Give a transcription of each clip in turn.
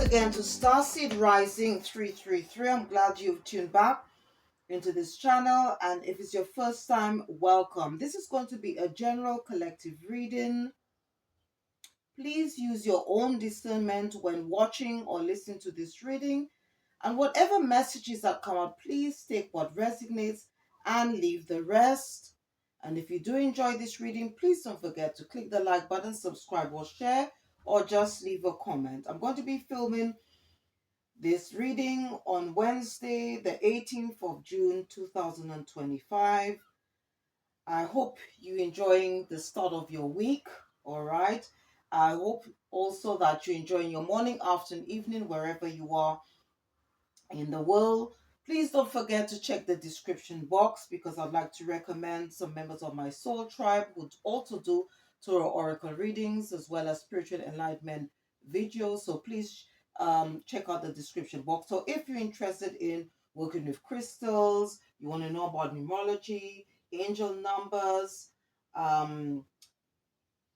again to Starseed Rising 333. I'm glad you've tuned back into this channel, and if it's your first time, welcome. This is going to be a general collective reading. Please use your own discernment when watching or listening to this reading, and whatever messages that come out, please take what resonates and leave the rest. And if you do enjoy this reading, please don't forget to click the like button, subscribe or share, or just leave a comment. I'm going to be filming this reading on Wednesday, the 18th of June, 2025. I hope you're enjoying the start of your week, all right? I hope also that you're enjoying your morning, afternoon, evening, wherever you are in the world. Please don't forget to check the description box because I'd like to recommend some members of my soul tribe who also do Tarot Oracle readings as well as spiritual enlightenment videos. So please check out the description box. So if you're interested in working with crystals, you want to know about numerology, angel numbers, um,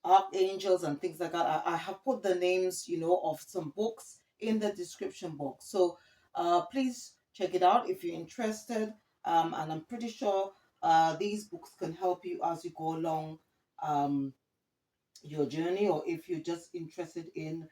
archangels and things like that, I have put the names, of some books in the description box. So please check it out if you're interested. And I'm pretty sure these books can help you as you go along um, your journey, or if you're just interested in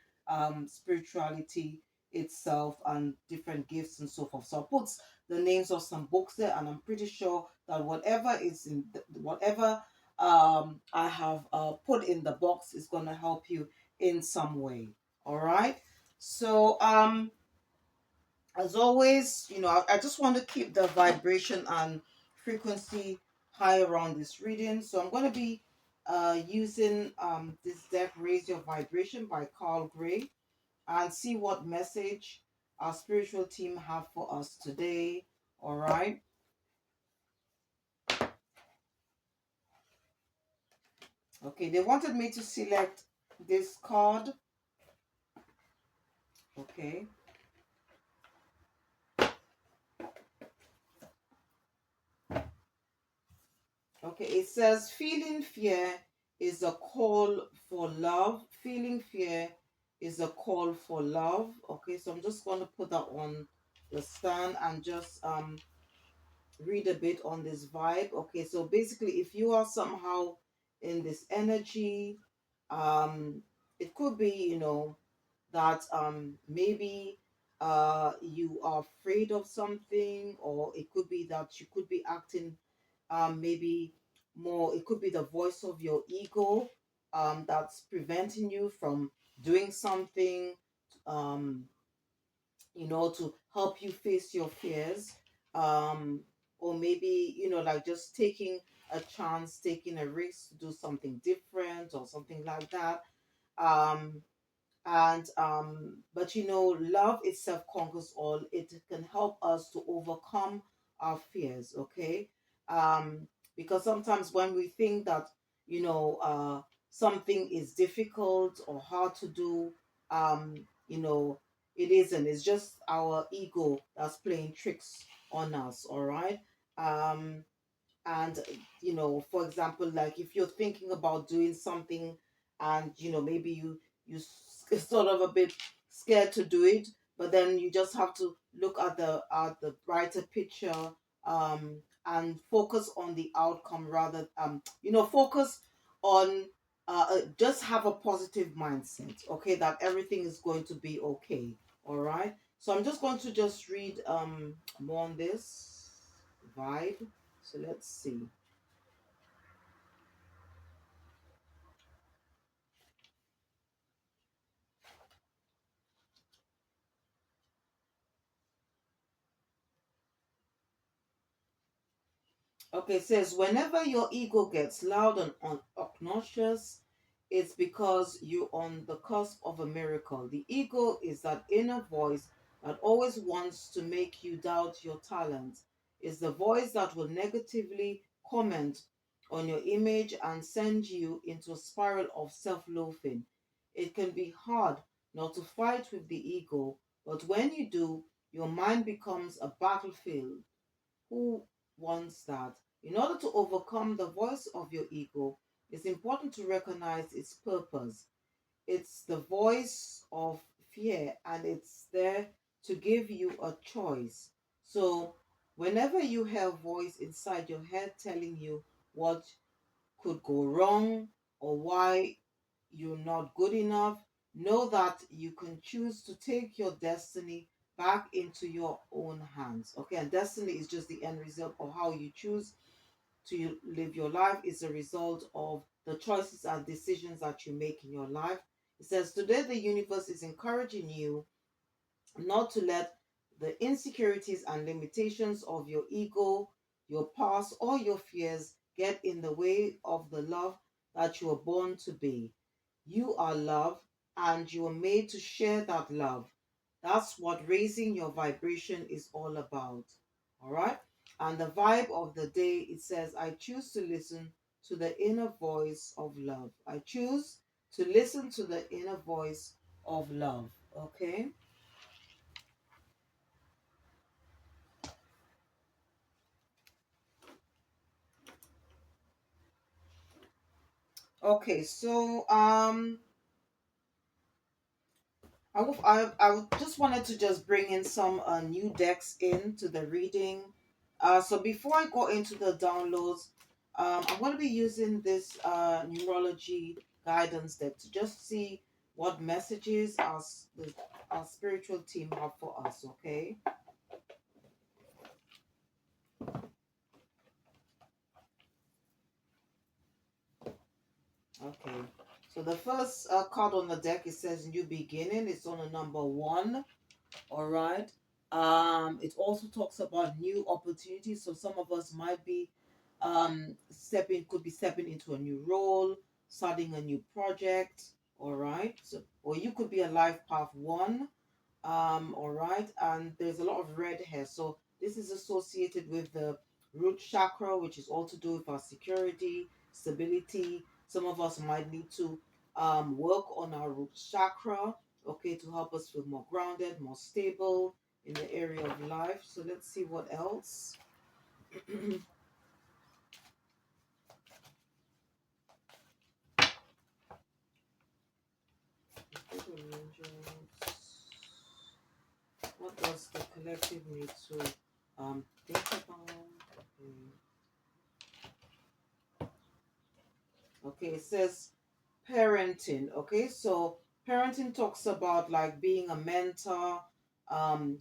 spirituality itself and different gifts and so forth. So I put the names of some books there, and I'm pretty sure that whatever is in whatever I have put in the box is going to help you in some way. All right. So as always, I just want to keep the vibration and frequency high around this reading. So I'm going to be using this deck, Raise Your Vibration by Carl Gray, and see what message our spiritual team have for us today. All right. Okay, they wanted me to select this card. Okay. Okay, it says feeling fear is a call for love. Feeling fear is a call for love. Okay, so I'm just going to put that on the stand and just read a bit on this vibe. Okay, so basically if you are somehow in this energy, um it could be, that maybe you are afraid of something, or it could be that you could be acting maybe more, it could be the voice of your ego that's preventing you from doing something, um to help you face your fears, or maybe, like just taking a chance, taking a risk to do something different or something like that. um and But love itself conquers all. It can help us to overcome our fears. Okay. Because sometimes when we think that something is difficult or hard to do, you know it isn't. It's just our ego that's playing tricks on us. All right. um and For example, like if you're thinking about doing something, and maybe sort of a bit scared to do it, but then you just have to look at the brighter picture, and focus on the outcome, rather focus on just have a positive mindset. Okay, that everything is going to be okay. All right. So I'm just going to just read more on this vibe. So let's see. Okay, it says whenever your ego gets loud and obnoxious, it's because you're on the cusp of a miracle. The ego is that inner voice that always wants to make you doubt your talents. It's the voice that will negatively comment on your image and send you into a spiral of self-loathing. It can be hard not to fight with the ego, but when you do, your mind becomes a battlefield. Who wants that? In order to overcome the voice of your ego, it's important to recognize its purpose. It's the voice of fear, and it's there to give you a choice. So whenever you have voice inside your head telling you what could go wrong or why you're not good enough, know that you can choose to take your destiny back into your own hands. Okay, and destiny is just the end result of how you choose to live your life. Is a result of the choices and decisions that you make in your life. It says today the universe is encouraging you not to let the insecurities and limitations of your ego, your past, or your fears get in the way of the love that you were born to be. You are love and you were made to share that love. That's what raising your vibration is all about. All right. And the vibe of the day, it says, I choose to listen to the inner voice of love. I choose to listen to the inner voice of love. Okay. Okay, so I just wanted to just bring in some new decks into the reading. So before I go into the downloads, I'm going to be using this numerology guidance deck to just see what messages our spiritual team have for us. Okay. Okay. So the first card on the deck, it says new beginning. It's on a number one. All right. It also talks about new opportunities. So some of us might be could be stepping into a new role, starting a new project. All right. So, or you could be a life path one. All right, and there's a lot of red hair. So this is associated with the root chakra, which is all to do with our security, stability. Some of us might need to work on our root chakra, okay, to help us feel more grounded, more stable in the area of life. So let's see what else. What does the collective need to think about? Okay. Okay, it says parenting. Okay, so parenting talks about like being a mentor.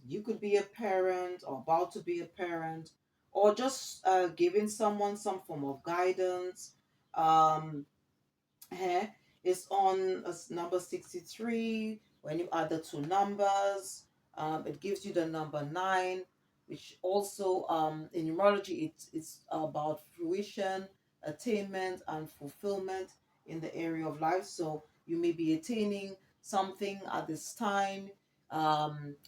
You could be a parent or about to be a parent, or just giving someone some form of guidance. Um, here is on number 63. When you add the two numbers, it gives you the number 9, which also in numerology it's about fruition, attainment, and fulfillment in the area of life. So you may be attaining something at this time.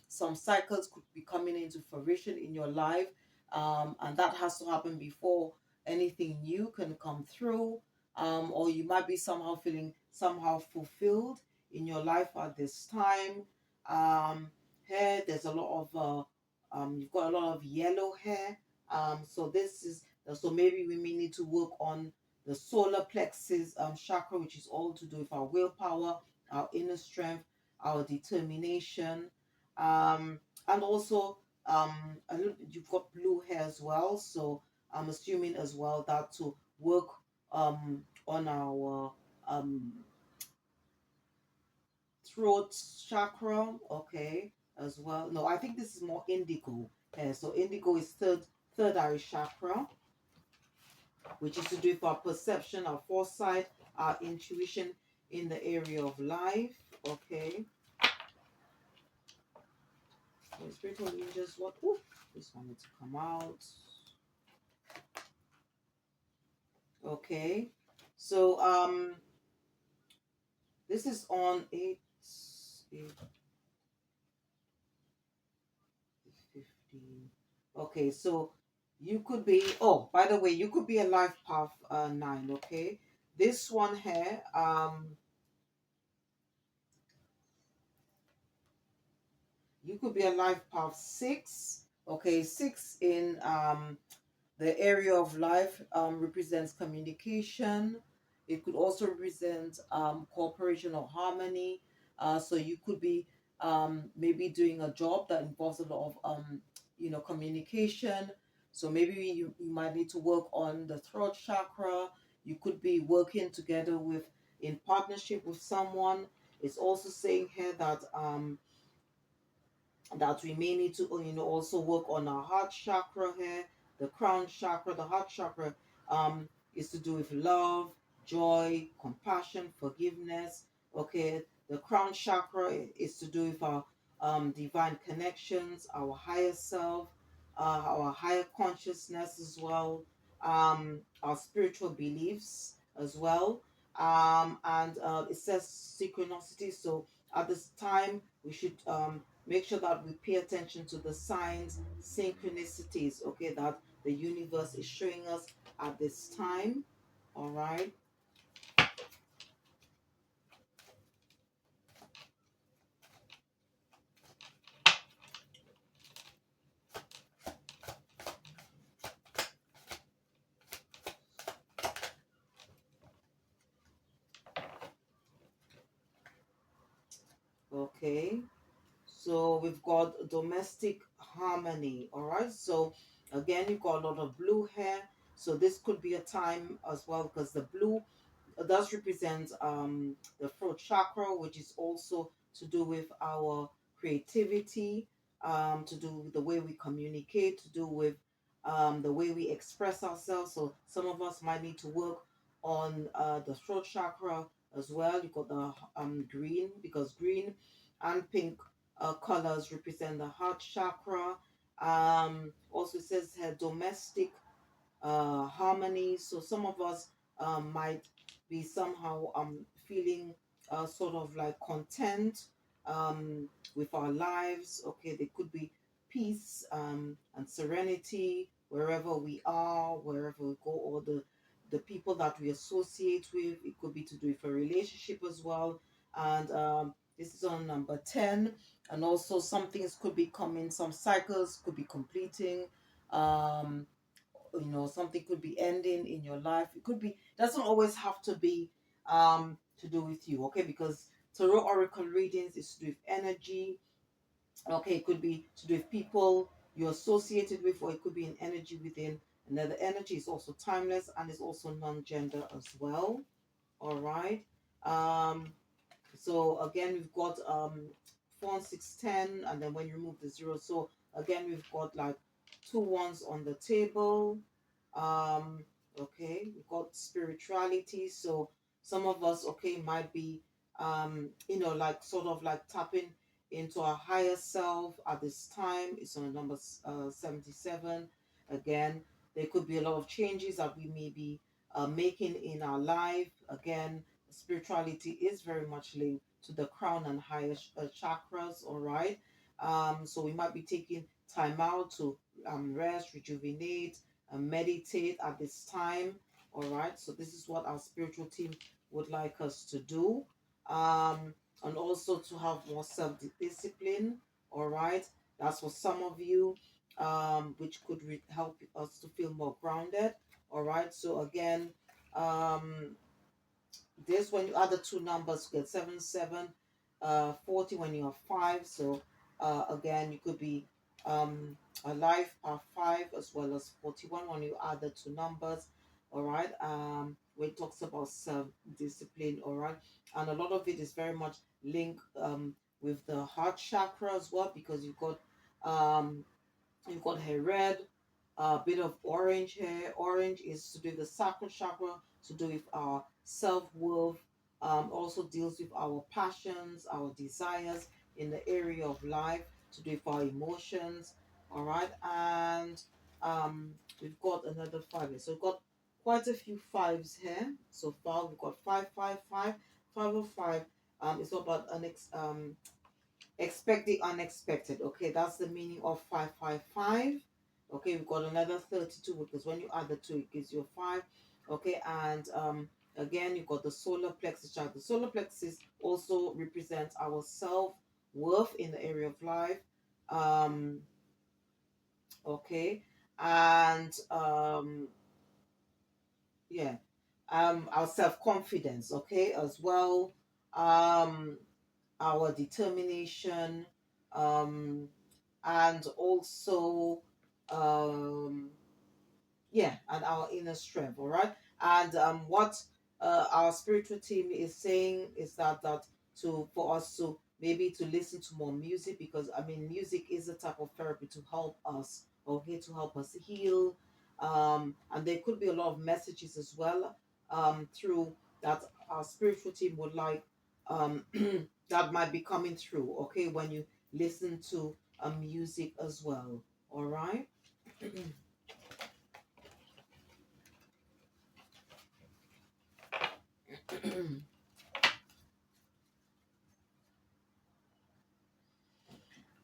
Some cycles could be coming into fruition in your life, and that has to happen before anything new can come through, or you might be somehow feeling somehow fulfilled in your life at this time. Hair, there's a lot of you've got a lot of yellow hair. So this is so maybe we may need to work on the solar plexus chakra, which is all to do with our willpower, our inner strength, our determination, and also you've got blue hair as well. So I'm assuming as well that to work on our throat chakra, okay, as well. No, I think this is more indigo. So indigo is third eye chakra, which is to do with our perception, our foresight, our intuition in the area of life. Okay. So spiritual ninjas, what? Ooh, this wanted to come out. Okay. So this is on 8, 15. Okay, so you could be, oh, by the way, you could be a life path 9, okay? This one here, you could be a life path 6, okay? 6 in the area of life represents communication. It could also represent cooperation or harmony. So you could be maybe doing a job that involves a lot of communication. So maybe you might need to work on the throat chakra. You could be working together with in partnership with someone. It's also saying here that we may need to also work on our heart chakra here, the crown chakra. The heart chakra is to do with love, joy, compassion, forgiveness. Okay, the crown chakra is to do with our divine connections, our higher self, our higher consciousness as well, our spiritual beliefs as well. And it says synchronicity. So at this time we should make sure that we pay attention to the signs, synchronicities, okay, that the universe is showing us at this time. All right. Okay. So we've got domestic harmony. All right. So again, you've got a lot of blue here. So this could be a time as well because the blue does represent the throat chakra, which is also to do with our creativity, to do with the way we communicate, to do with the way we express ourselves. So some of us might need to work on the throat chakra as well. You got the green, because green and pink colors represent the heart chakra. Also, it says here domestic harmony. So some of us might be somehow feeling sort of like content with our lives. Okay, there could be peace and serenity wherever we are, wherever we go, or the people that we associate with. It could be to do with a relationship as well. And this is on number 10. And also some things could be coming, some cycles could be completing. Um, something could be ending in your life. It could be, doesn't always have to be to do with you, okay? Because tarot oracle readings is to do with energy. Okay, it could be to do with people you're associated with, or it could be an energy within another. Energy is also timeless and is also non-gender as well. All right. So again, we've got 4 and 6, 10, and then when you remove the zero, so again we've got like two ones on the table. Um, okay, we've got spirituality. So some of us, okay, might be like sort of like tapping into our higher self at this time. It's on number 77. Again, there could be a lot of changes that we may be making in our life. Again, spirituality is very much linked to the crown and higher chakras. All right. So we might be taking time out to rest, rejuvenate, and meditate at this time. All right. So this is what our spiritual team would like us to do. And also to have more self-discipline. All right. That's for some of you, which could help us to feel more grounded. All right. So again, this when you add the two numbers, you get 7, 7, 40 when you have 5. So again, you could be alive part 5 as well as 41 when you add the two numbers. All right. When it talks about self-discipline. All right. And a lot of it is very much linked with the heart chakra as well, because um you've got hair red, a bit of orange here. Orange is to do with the sacral chakra, to do with our self-worth, also deals with our passions, our desires in the area of life, to do with our emotions. All right. And we've got another 5 here. So we've got quite a few fives here. So far, we've got 555, 505. It's all about expect the unexpected. Okay, that's the meaning of 555. Okay, we've got another 32 because when you add the two, it gives you a 5. Okay, and again, you've got the solar plexus chart. The solar plexus also represents our self worth in the area of life. Um, okay, and yeah, our self confidence. Okay, as well. Um, our determination, um, and also um, yeah, and our inner strength. All right. And what our spiritual team is saying is that to for us to maybe to listen to more music, because I mean music is a type of therapy to help us, okay, to help us heal. And there could be a lot of messages as well through that our spiritual team would like that might be coming through, okay, when you listen to music as well. All right.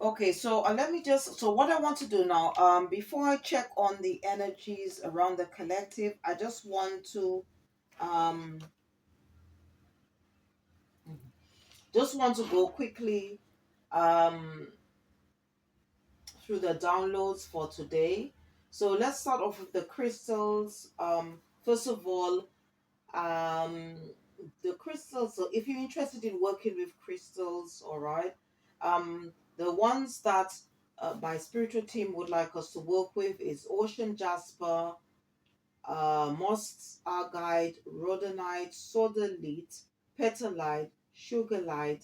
Okay, so let me just, so what I want to do now, before I check on the energies around the collective, I just want to, um, go quickly, um, through the downloads for today. So let's start off with the crystals. First of all, um, the crystals. So if you're interested in working with crystals, all right, the ones that my spiritual team would like us to work with is ocean jasper, moss agate, rhodonite, sodalite, petalite, sugarlite,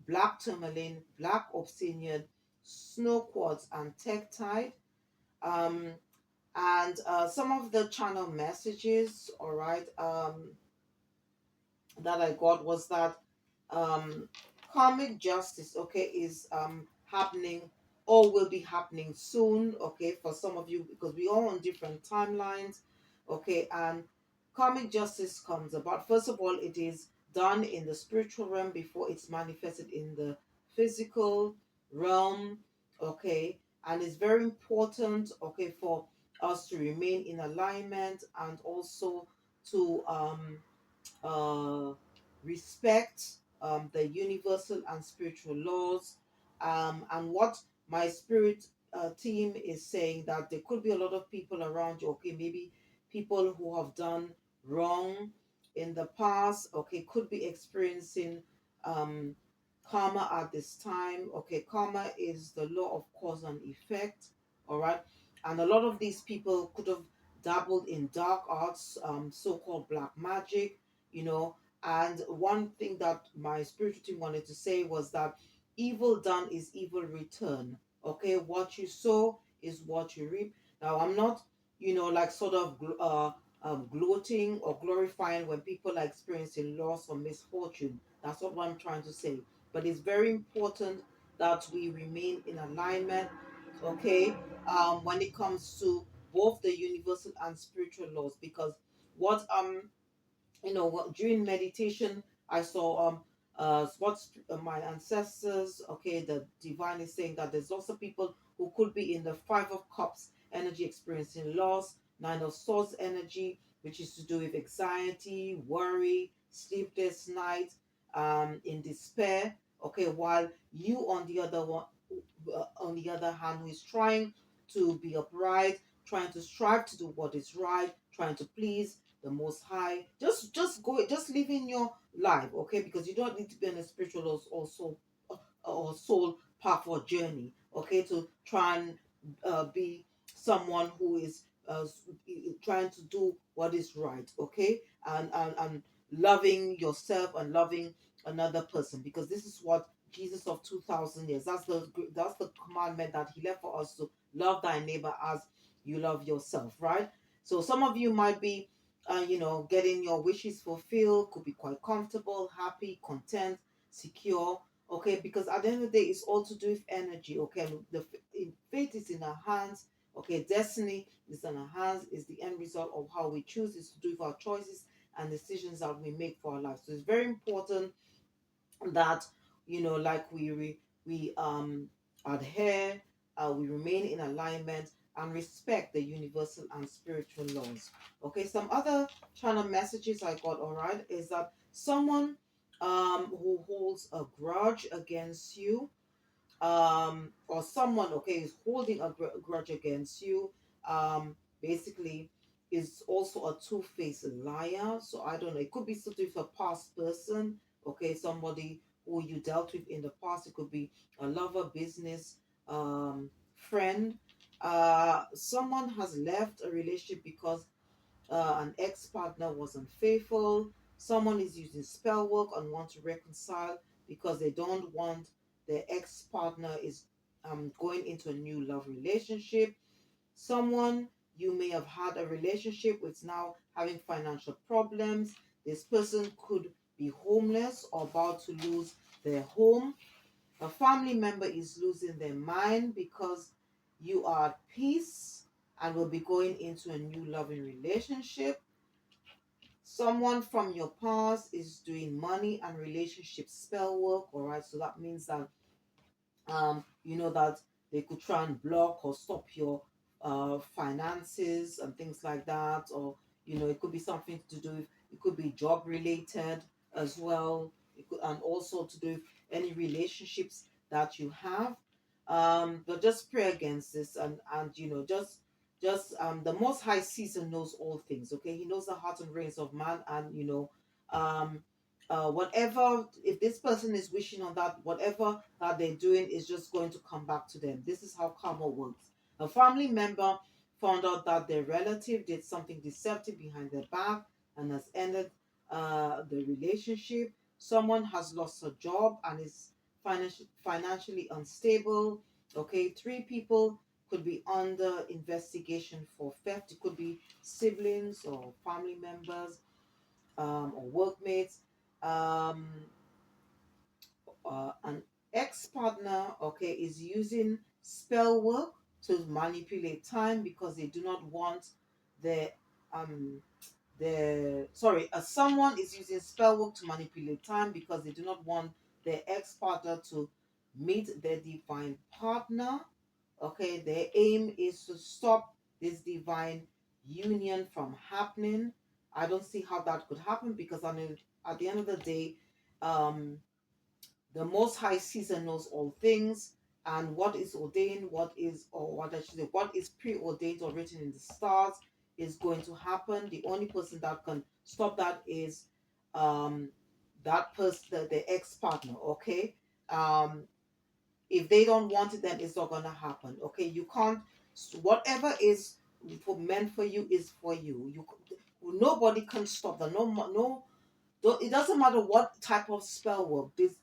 black tourmaline, black obsidian, snow quartz, and tektite. Um, and some of the channel messages, all right, that I got was that um, karmic justice, okay, is happening or will be happening soon, okay, for some of you because we all on different timelines, okay, and karmic justice comes about. First of all, it is done in the spiritual realm before it's manifested in the physical realm, okay, and it's very important, okay, for us to remain in alignment and also to uh, respect the universal and spiritual laws. And what my spirit team is saying that there could be a lot of people around you, okay, maybe people who have done wrong in the past, okay, could be experiencing um, karma at this time. Okay, karma is the law of cause and effect, all right, and a lot of these people could have dabbled in dark arts, so-called black magic, you know. And one thing that my spiritual team wanted to say was that evil done is evil return. Okay, what you sow is what you reap. Now, I'm not, like sort of gloating or glorifying when people are experiencing loss or misfortune. That's not what I'm trying to say. But it's very important that we remain in alignment, okay, when it comes to both the universal and spiritual laws, because what during meditation I saw what my ancestors, okay, the divine is saying that there's also people who could be in the five of cups energy experiencing loss, nine of swords energy, which is to do with anxiety, worry, sleepless nights, in despair, okay, while you on the other hand, who is trying to be upright, trying to strive to do what is right, trying to please the most high, just living your life, okay, because you don't need to be on a spiritual or soul path or journey, okay, to try and be someone who is trying to do what is right, okay, and loving yourself and loving another person, because this is what Jesus of 2000 years, that's the commandment that he left for us, to love thy neighbor as you love yourself, right? So some of you might be getting your wishes fulfilled, could be quite comfortable, happy, content, secure, okay, because at the end of the day, it's all to do with energy, okay. Fate is in our hands, okay, destiny is in our hands, is the end result of how we choose, is to do with our choices and decisions that we make for our lives. So it's very important that like we adhere, we remain in alignment and respect the universal and spiritual laws. Okay, some other channel messages I got, all right, is that someone who holds a grudge against you, or someone, okay, is holding a grudge against you, basically is also a two-faced liar. So I don't know, it could be something for a past person, okay, somebody who you dealt with in the past. It could be a lover, business, friend. Someone has left a relationship because an ex-partner was unfaithful. Someone is using spell work and want to reconcile because they don't want their ex-partner is going into a new love relationship. Someone you may have had a relationship with now having financial problems. This person could be homeless or about to lose their home. A family member is losing their mind because you are at peace and will be going into a new loving relationship. Someone from your past is doing money and relationship spell work. All right, so that means that you know that they could try and block or stop your finances and things like that, or you know, it could be something to do with, it could be job related as well. It could, and also to do with any relationships that you have. But just pray against this, and you know, just the Most High sees and knows all things. Okay, He knows the heart and reins of man, and you know, um whatever, if this person is wishing on that, whatever that they're doing is just going to come back to them. This is how karma works. A family member found out that their relative did something deceptive behind their back and has ended the relationship. Someone has lost a job and is financially unstable. Okay, three people could be under investigation for theft. It could be siblings or family members, or workmates. Um, an ex-partner, okay, is using spell work to manipulate time because they do not want the um someone is using spell work to manipulate time because they do not want their ex-partner to meet their divine partner. Okay, their aim is to stop this divine union from happening. I don't see how that could happen because I mean, at the end of the day, um, the Most High sees and knows all things, and what is ordained, what is, or what I should say, what is preordained or written in the stars is going to happen. The only person that can stop that is um, that person, the ex partner. Okay, um, if they don't want it, then it's not gonna happen. Okay, you can't. Whatever is meant for you is for you. Nobody can stop that. No, it doesn't matter what type of spell work this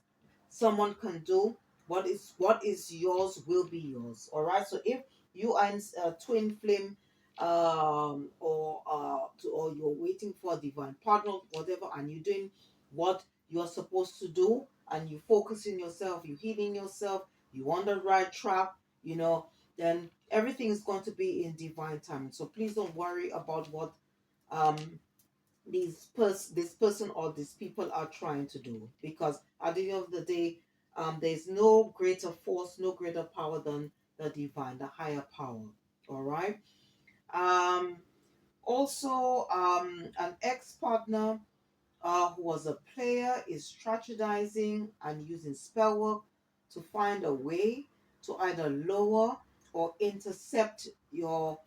someone can do. What is yours will be yours. All right. So if you are in a twin flame, or you're waiting for a divine partner, whatever, and you're doing what you're supposed to do, and you focus in yourself, you healing yourself, you on the right track, you know, then everything is going to be in divine time. So please don't worry about what um this person or these people are trying to do, because at the end of the day, there's no greater force, no greater power than the divine, the higher power. All right. um Also, an ex-partner who was a player is strategizing and using spell work to find a way to either lower or intercept your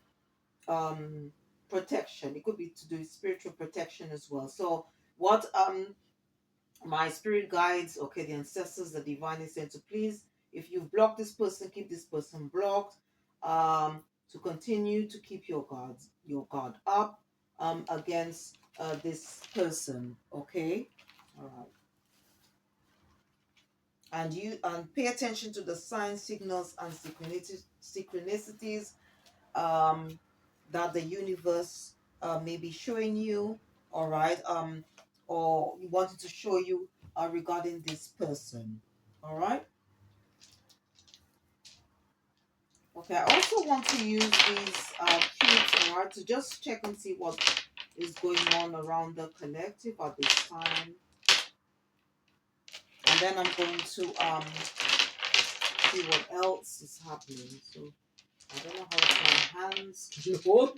um protection. It could be to do with spiritual protection as well. So what my spirit guides, okay, the ancestors, the divine is saying to please, if you've blocked this person, keep this person blocked, to continue to keep your guard up against this person. Okay. All right. And you pay attention to the signs, signals, and synchronicities um, that the universe may be showing you. All right. Or wanted to show you regarding this person. All right. Okay. I also want to use these cubes, all right, to just check and see what is going on around the collective at this time, and then I'm going to see what else is happening. So I don't know how my hands look.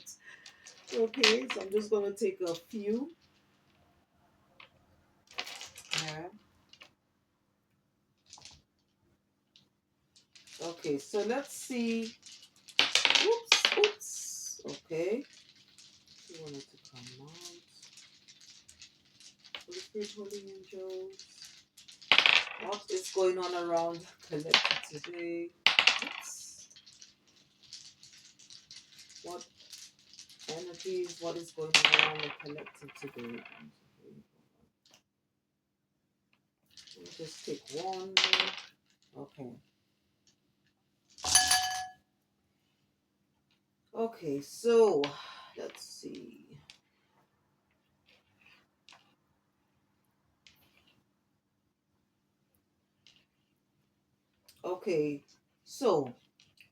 Okay, so I'm just going to take a few. Yeah. Okay, so let's see. Oops, oops. Okay. You want it to come out. Holy Spirit, Holy Angels. What is going on around collective today? Oops. What energies? What is going on around the collective today? Let me just take one. Okay. Okay, so let's see. Okay, so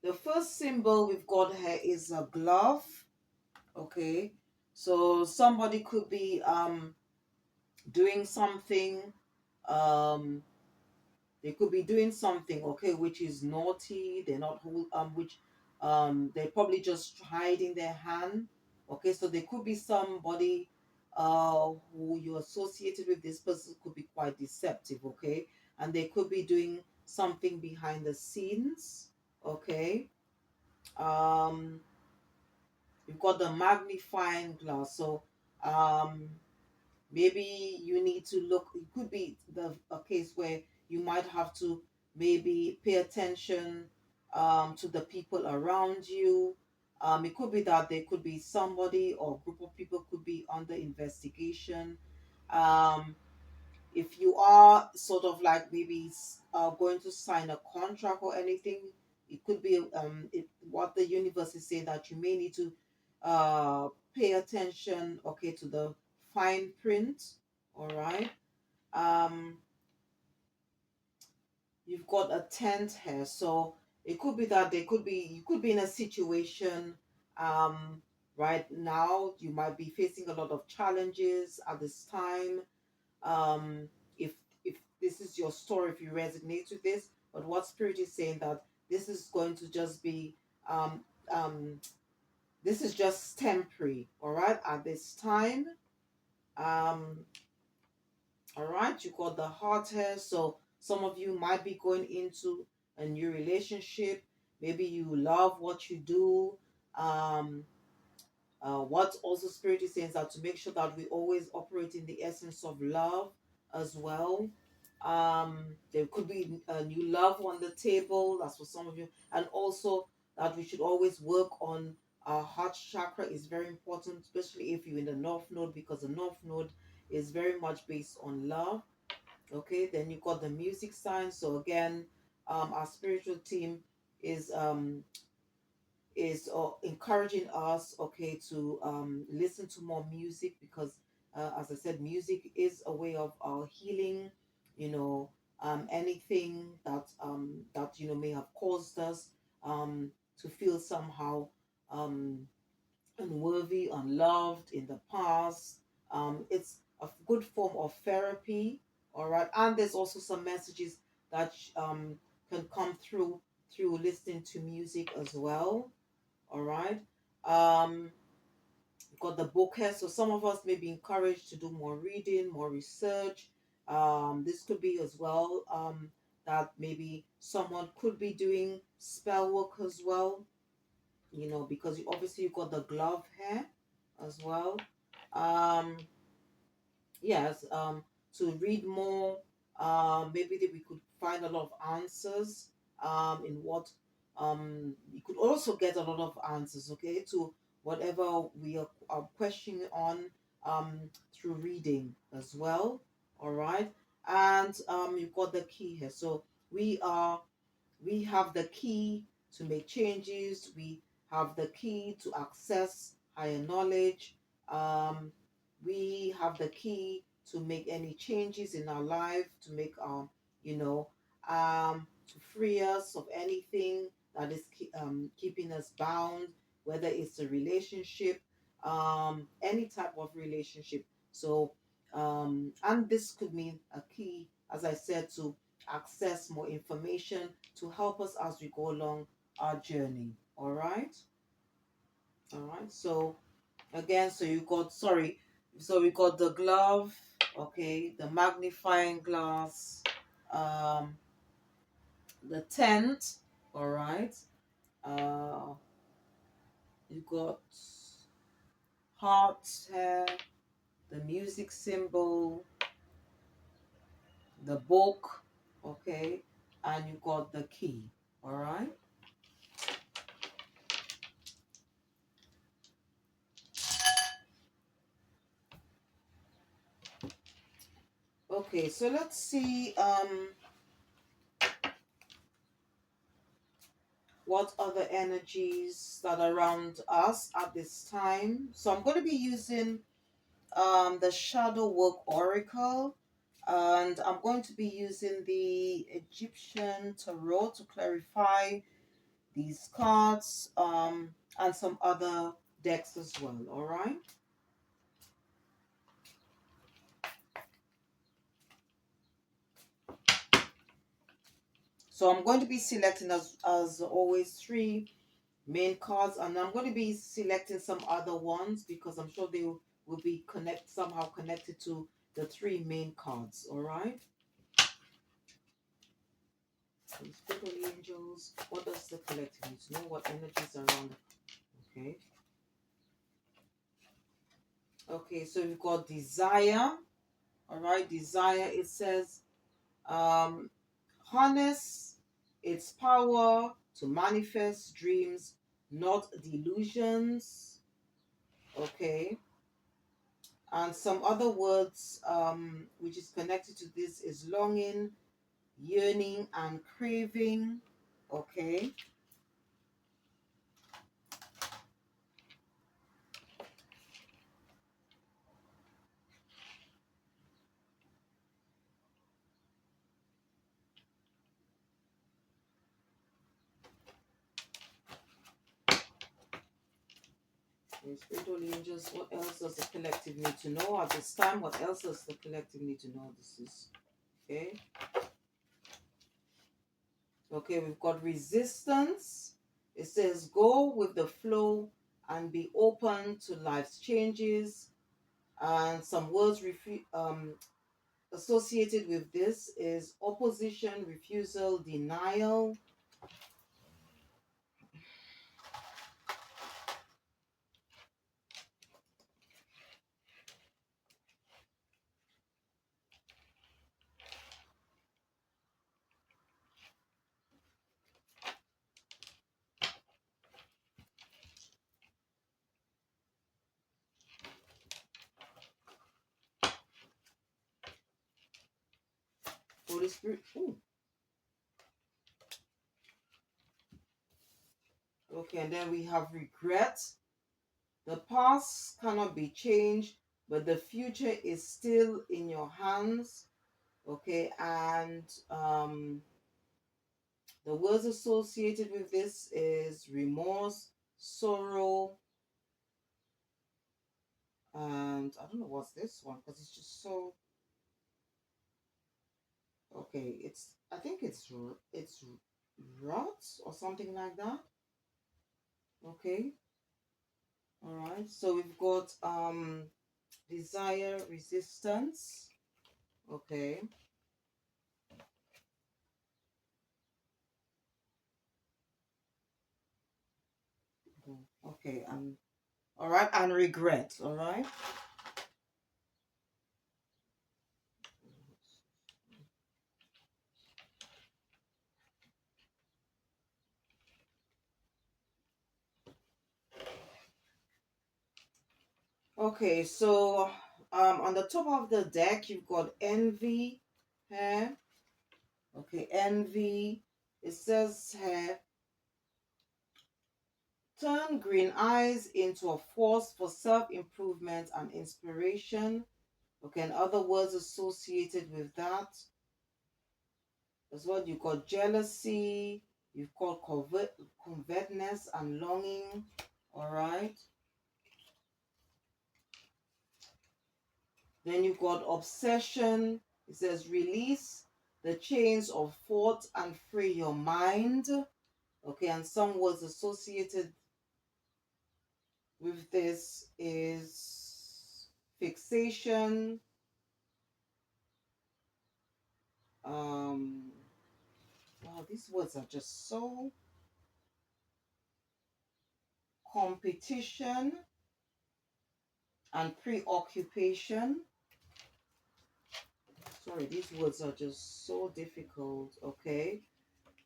the first symbol we've got here is a glove. Okay, so somebody could be doing something, um they could be doing something, okay, which is naughty. They're not which they're probably just hiding their hand. Okay, so there could be somebody who you associated with. This person could be quite deceptive, okay, and they could be doing something behind the scenes. Okay, um you've got the magnifying glass. So um maybe you need to look. It could be a case where you might have to maybe pay attention to the people around you. It could be that there could be somebody or group of people could be under investigation. um, if you are sort of like maybe going to sign a contract or anything, it could be what the universe is saying, that you may need to pay attention, okay, to the fine print. All right. um you've got a tent here, so it could be that there could be, you could be in a situation um right now. You might be facing a lot of challenges at this time. um if if this is your story, if you resonate with this, but what spirit is saying, that this is going to just be um um this is just temporary, all right, at this time. um all right, you got the heart here. So some of you might be going into a new relationship. Maybe you love what you do. um what also spirit is saying is that to make sure that we always operate in the essence of love as well. There could be a new love on the table, that's for some of you. And also that we should always work on our heart chakra is very important, especially if you're in the north node, because the north node is very much based on love. Okay, then you got the music sign. So again, our spiritual team is encouraging us, okay, to listen to more music, because as I said, music is a way of healing. you know Anything that may have caused us to feel somehow um unworthy, unloved in the past. It's a good form of therapy, all right. And there's also some messages that can come through listening to music as well, all right. Um, got the book here. So some of us may be encouraged to do more reading, more research. This could be as well that maybe someone could be doing spell work as well, because obviously you got the glove here as well. Um, yes, to read more, maybe that we could find a lot of answers in what you could also get a lot of answers, okay, to whatever we are questioning on through reading as well. All right. And you've got the key here. So we are we have the key to make changes. We have the key to access higher knowledge. Um, we have the key to make any changes in our life, to make to free us of anything that is keeping us bound, whether it's a relationship, any type of relationship. So, and this could mean a key, as I said, to access more information to help us as we go along our journey. All right. All right. So again, so we got the glove, okay, the magnifying glass, um, the tent, all right. Uh, you got heart here, the music symbol, the book. Okay, and you got the key. All right. Okay, so let's see what other energies that are around us at this time. So I'm going to be using the Shadow Work Oracle, and I'm going to be using the Egyptian Tarot to clarify these cards, and some other decks as well. All right. So I'm going to be selecting, as always, three main cards, and I'm going to be selecting some other ones because I'm sure they will be somehow connected to the three main cards. All right. So spiritual angels, what does the collective need to know? What energies are around? Okay. Okay, so we've got desire. All right, desire. It says, um, harness its power to manifest dreams, not delusions. Okay. And some other words, which is connected to this, is longing, yearning, and craving. Okay. And spiritual angels, what else does the collective need to know at this time? What else does the collective need to know? This is okay. Okay, we've got resistance. It says go with the flow and be open to life's changes. And some words associated with this is opposition, refusal, denial. Holy Spirit. Ooh. Okay, and then we have regret. The past cannot be changed, but the future is still in your hands. Okay, and the words associated with this is remorse, sorrow, and I don't know what's this one because it's just so okay. I think it's rot or something like that. Okay, all right. So we've got desire, resistance. Okay, okay, all right, and regret. All right. Okay, so on the top of the deck, you've got envy here. Okay, envy. It says here, turn green eyes into a force for self-improvement and inspiration. Okay, and other words associated with that as well. You've got jealousy, you've got covetousness and longing. All right. Then you've got obsession. It says release the chains of thought and free your mind. Okay, and some words associated with this is fixation, um wow, these words are just so competition and preoccupation. Sorry, these words are just so difficult. Okay.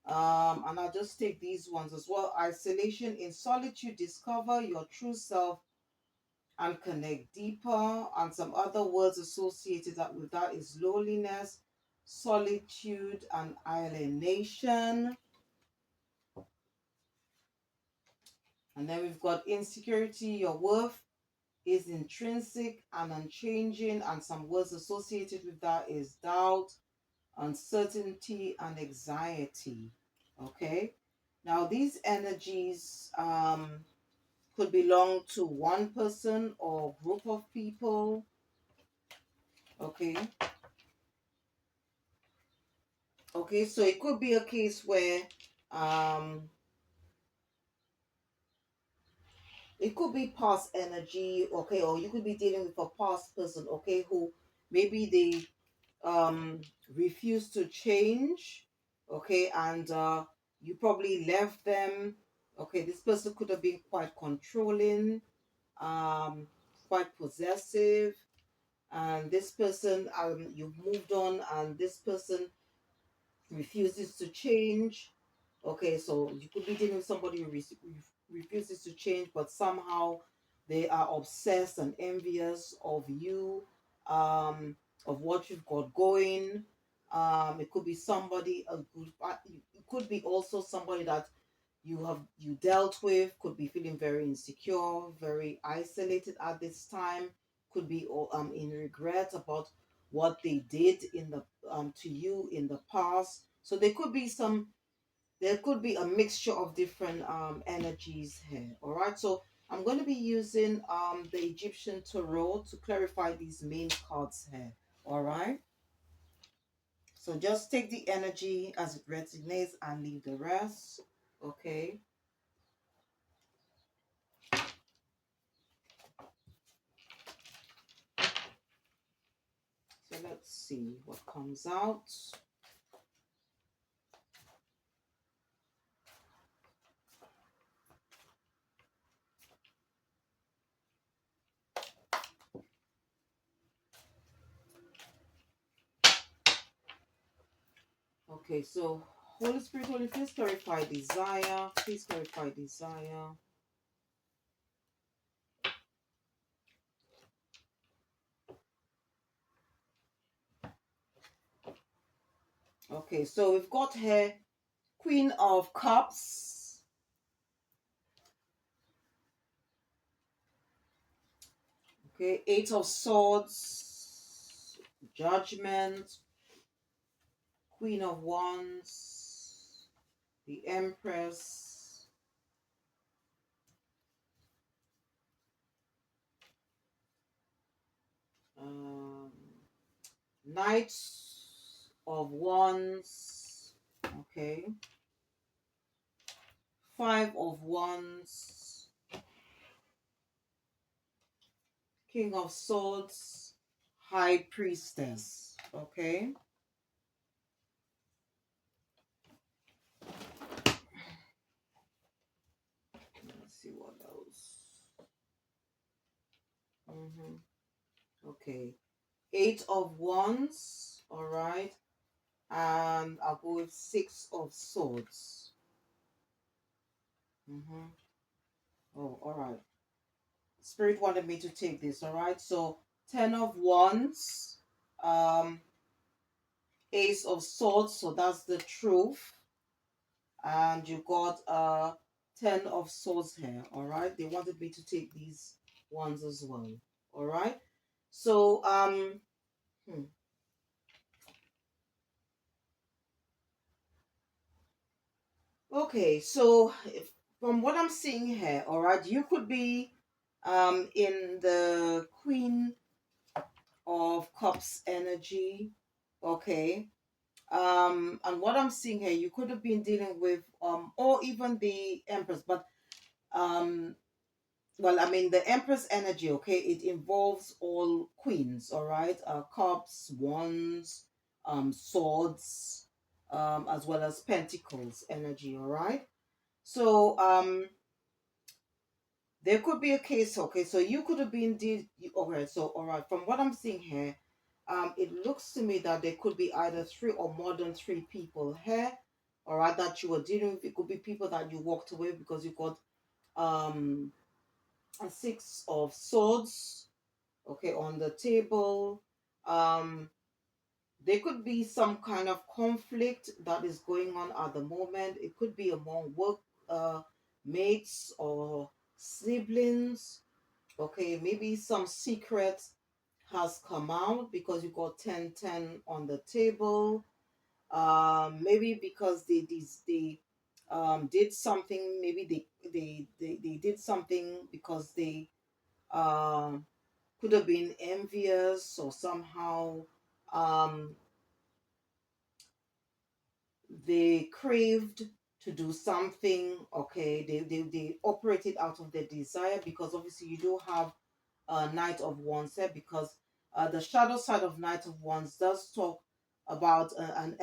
And I'll just take these ones as well. Isolation. In solitude, discover your true self and connect deeper. And some other words associated with that is loneliness, solitude, and alienation. And then we've got insecurity. Your worth is intrinsic and unchanging. And some words associated with that is doubt, uncertainty, and anxiety. Okay. Now, these energies could belong to one person or group of people. Okay. Okay, so it could be a case where um it could be past energy, okay, or you could be dealing with a past person, okay, who maybe they refuse to change, okay, and you probably left them. Okay, this person could have been quite controlling, um quite possessive, and this person, you've moved on, and this person refuses to change. Okay, so you could be dealing with somebody who refuses to change, but somehow they are obsessed and envious of you, um, of what you've got going. It could be somebody, it could be also somebody that you dealt with, could be feeling very insecure, very isolated at this time, could be in regret about what they did in the to you in the past. So there could be a mixture of different energies here. All right, so I'm going to be using the Egyptian tarot to clarify these main cards here. All right, so just take the energy as it resonates and leave the rest. Okay. So let's see what comes out. Okay, so Holy Spirit, Holy, please clarify desire. Please clarify desire. Okay, so we've got here Queen of Cups. Okay, Eight of Swords, Judgment, Queen of Wands, the Empress, um, Knight of Wands, okay, Five of Wands, King of Swords, High Priestess, okay. Let's see what else. Okay, Eight of Wands, all right, and I'll go with Six of Swords. Oh, all right. Spirit wanted me to take this, all right. So Ten of Wands, um, Ace of Swords, so that's the truth, and you got Ten of Swords here, all right. They wanted me to take these ones as well, all right. So hmm. Okay, so from what I'm seeing here, all right, you could be in the Queen of Cups energy, okay. And what I'm seeing here, you could have been dealing with or even the Empress, but um well, I mean, the Empress energy, okay, it involves all queens, all right, cups, wands, swords, as well as pentacles energy, all right. So there could be a case, okay, so you could have been did all right, so all right, from what I'm seeing here, it looks to me that there could be either three or more than three people here, all right, that you were dealing with. It could be people that you walked away because you got um a six of swords, okay, on the table. um there could be some kind of conflict that is going on at the moment. It could be among work mates or siblings. Okay, maybe some secret has come out because you got 10, 10 on the table. Maybe because they did something. Maybe they did something because they um could have been envious, or somehow um they craved to do something. Okay, they operated out of their desire, because obviously you do have Knight of Wands there, because the shadow side of Knight of Wands does talk about an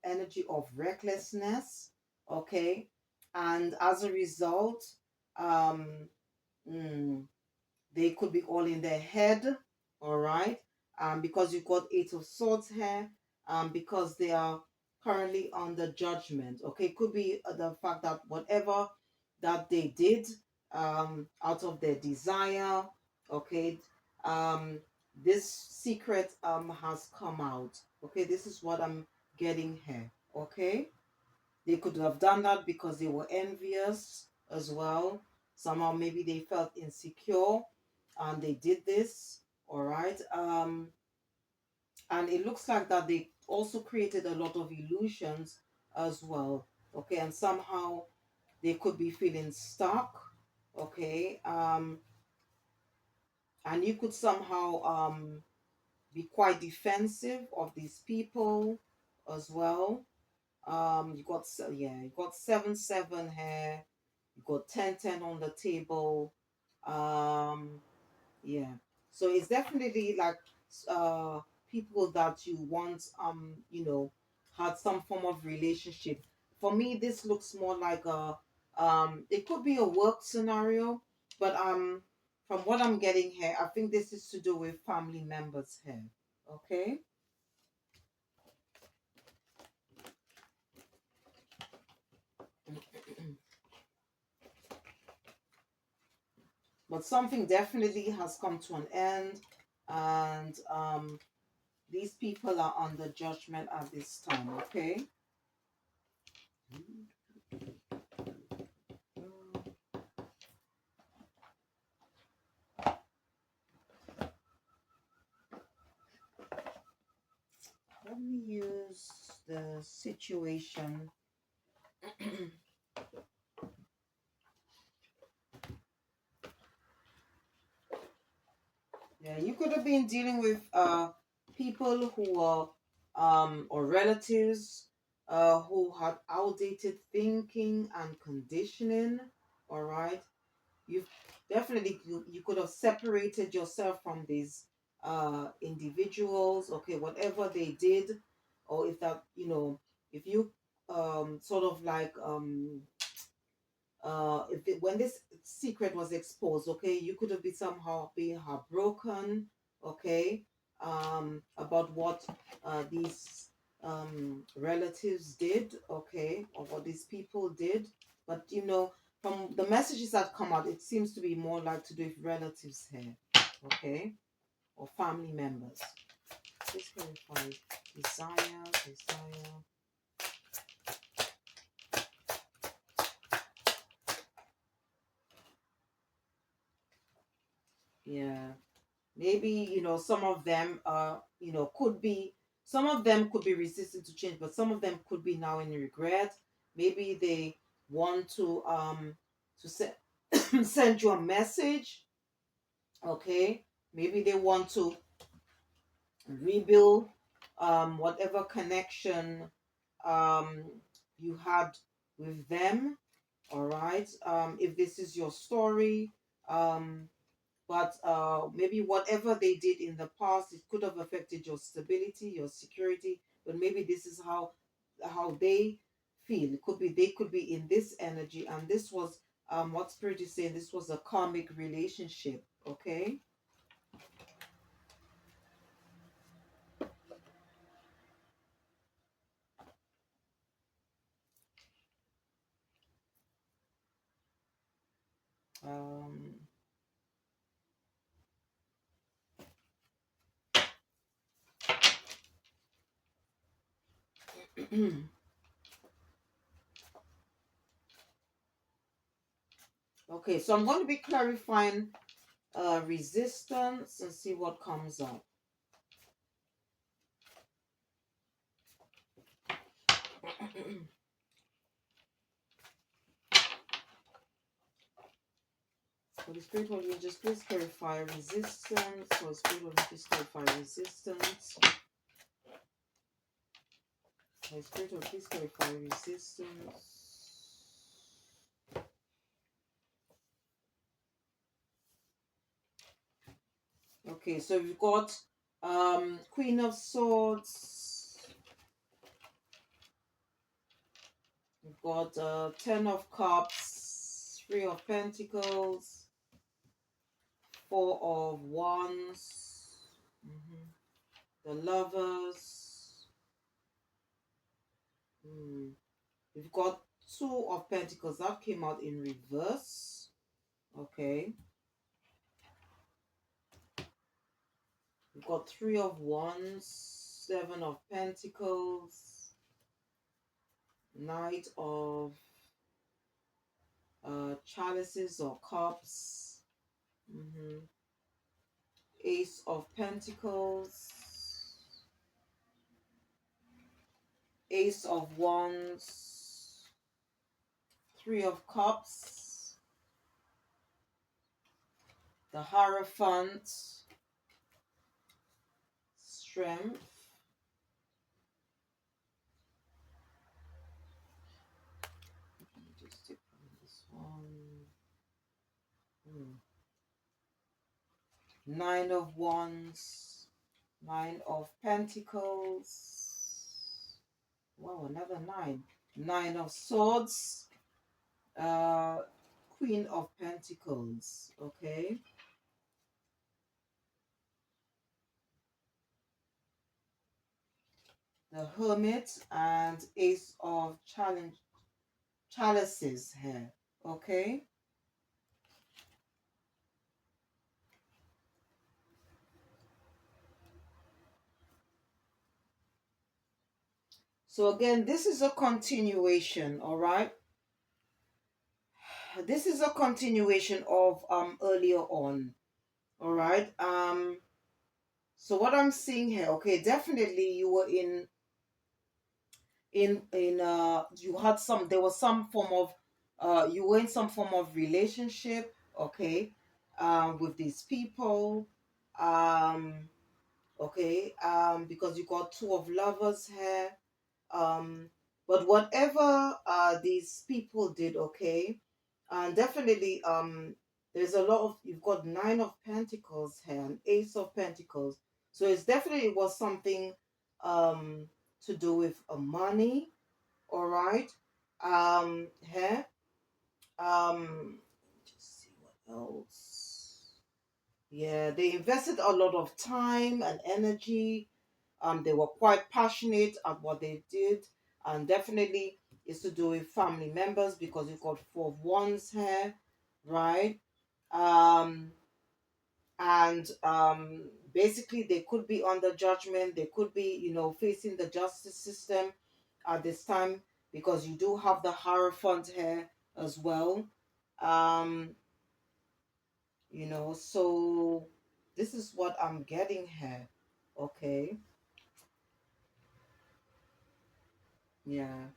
energy of recklessness. Okay, and as a result, um mm, they could be all in their head, all right, because you've got Eight of Swords here, because they are currently under judgment. Okay, could be the fact that whatever that they did out of their desire, okay, um, this secret has come out. Okay, this is what I'm getting here. Okay, they could have done that because they were envious as well. Somehow maybe they felt insecure and they did this. All right. And it looks like that they also created a lot of illusions as well. Okay, and somehow they could be feeling stuck. Okay. And you could somehow be quite defensive of these people as well. You got 7, 7 here. You got 10, 10 on the table. Um, yeah. So it's definitely like uh people that you want had some form of relationship. For me, this looks more like a it could be a work scenario, but from what I'm getting here, I think this is to do with family members here. Okay. But something definitely has come to an end, and these people are under judgment at this time. Okay. Let me use the situation. Yeah, you could have been dealing with people who are or relatives who had outdated thinking and conditioning. All right. You've definitely you could have separated yourself from these individuals. Okay, whatever they did, or if that, if you sort of like when this secret was exposed, okay, you could have been somehow being heartbroken. Okay, about what these relatives did. Okay, or what these people did. But from the messages that come out, it seems to be more like to do with relatives here. Okay, or family members. Please clarify. Desire. Yeah. Maybe some of them could be, some of them could be resistant to change, but some of them could be now in regret. Maybe they want to send you a message. Okay, maybe they want to rebuild whatever connection um you had with them. All right. If this is your story, um but maybe whatever they did in the past, it could have affected your stability, your security. But maybe this is how they feel. It could be they could be in this energy, and this was what spirit is saying. This was a karmic relationship. Okay. Um, okay, so I'm going to be clarifying resistance and see what comes up. Holy Spirit, will you just please clarify resistance? Holy Spirit, will you just clarify resistance? Holy Spirit, will you please clarify resistance? Okay, so we've got Queen of Swords. We've got Ten of Cups, Three of Pentacles, Four of Wands, the Lovers. We've got Two of Pentacles. That came out in reverse. Okay. We've got Three of Wands, Seven of Pentacles, Knight of Chalices or Cups, Ace of Pentacles, Ace of Wands, Three of Cups, the Hierophant, Strength, let me just take from this one. Nine of Wands, Nine of Pentacles. Wow, another nine. Nine of Swords, Queen of Pentacles. Okay. The Hermit and Ace of Chalices here. Okay. So again, this is a continuation, all right? This is a continuation of earlier on, all right? So what I'm seeing here, okay, definitely you were in you had some, there was some form of you were in some form of relationship, okay, with these people, um okay, because you got Two of Lovers here. um but whatever these people did, okay, and definitely there's a lot of, you've got Nine of Pentacles here and Ace of Pentacles, so it's definitely was something to do with money, all right. Here, just see what else. Yeah, they invested a lot of time and energy. They were quite passionate at what they did, and definitely it's to do with family members because you've got Four of Wands here, right? Um, and basically they could be under judgment. They could be, facing the justice system at this time because you do have the Hierophant here as well. Um, so this is what I'm getting here. Okay. Yeah.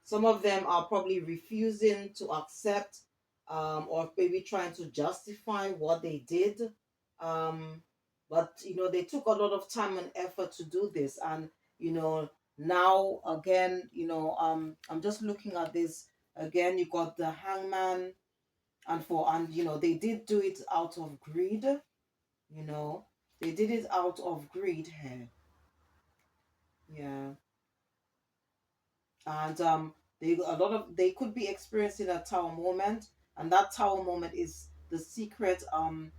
Some of them are probably refusing to accept, or maybe trying to justify what they did. But they took a lot of time and effort to do this, and now again, I'm just looking at this again. You got the Hangman, and they did do it out of greed. You know, they did it out of greed here. Yeah. And they could be experiencing a tower moment, and that tower moment is the secret of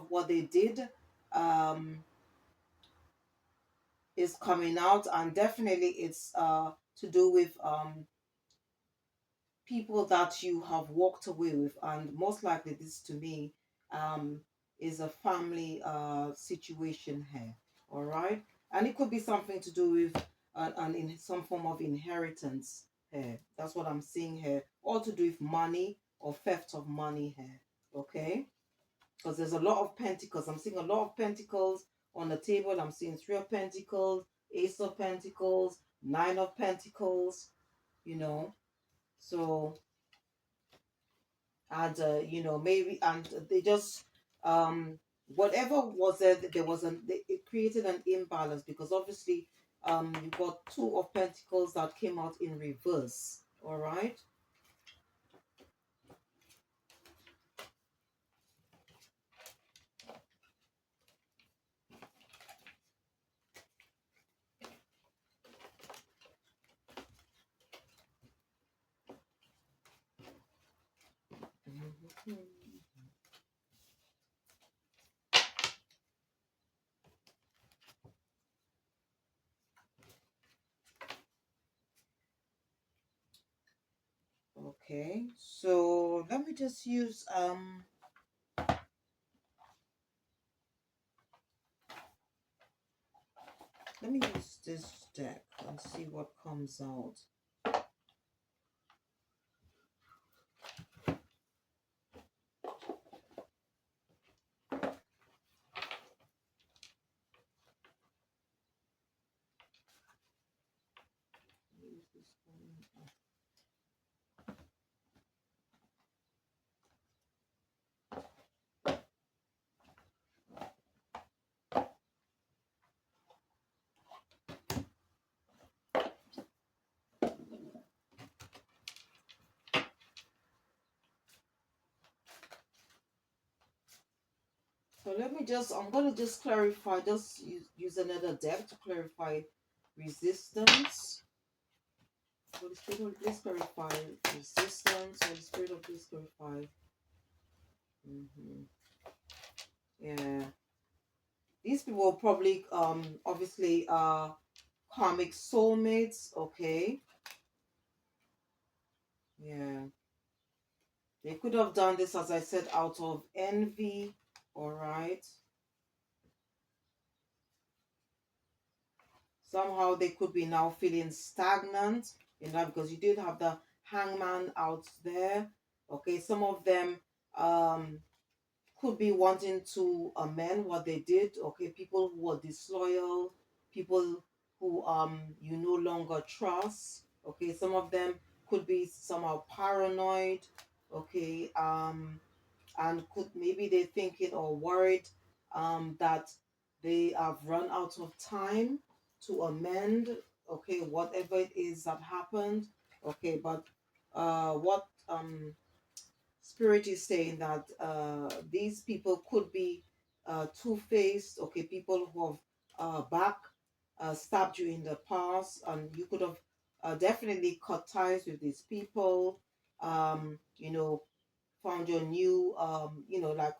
what they did um is coming out, and definitely it's to do with people that you have walked away with, and most likely this to me um is a family situation here. All right, and it could be something to do with in some form of inheritance here. That's what I'm seeing here, or to do with money or theft of money here. Okay, because there's a lot of pentacles. I'm seeing a lot of pentacles on the table. I'm seeing three of pentacles, ace of pentacles, nine of pentacles, you know. So, and maybe, and they just whatever was there, there was it created an imbalance, because obviously you got two of pentacles that came out in reverse. All right. Mhm. Okay, so let me just use let me use this deck and see what comes out. Use this one. So let me just, I'm going to just clarify, just use another deck to clarify resistance. Holy Spirit, please clarify resistance. Holy Spirit, please clarify. Yeah. These people probably, obviously, karmic soulmates. Okay. Yeah. They could have done this, as I said, out of envy. All right. Somehow they could be now feeling stagnant, because you did have the hangman out there. Okay, some of them um could be wanting to amend what they did. Okay, people who are disloyal, people who you no longer trust. Okay, some of them could be somehow paranoid. Okay, and could, maybe they're thinking or worried that they have run out of time to amend, okay, whatever it is that happened. Okay, but what spirit is saying that these people could be two-faced. Okay, people who have back stabbed you in the past, and you could have definitely cut ties with these people. Found your new like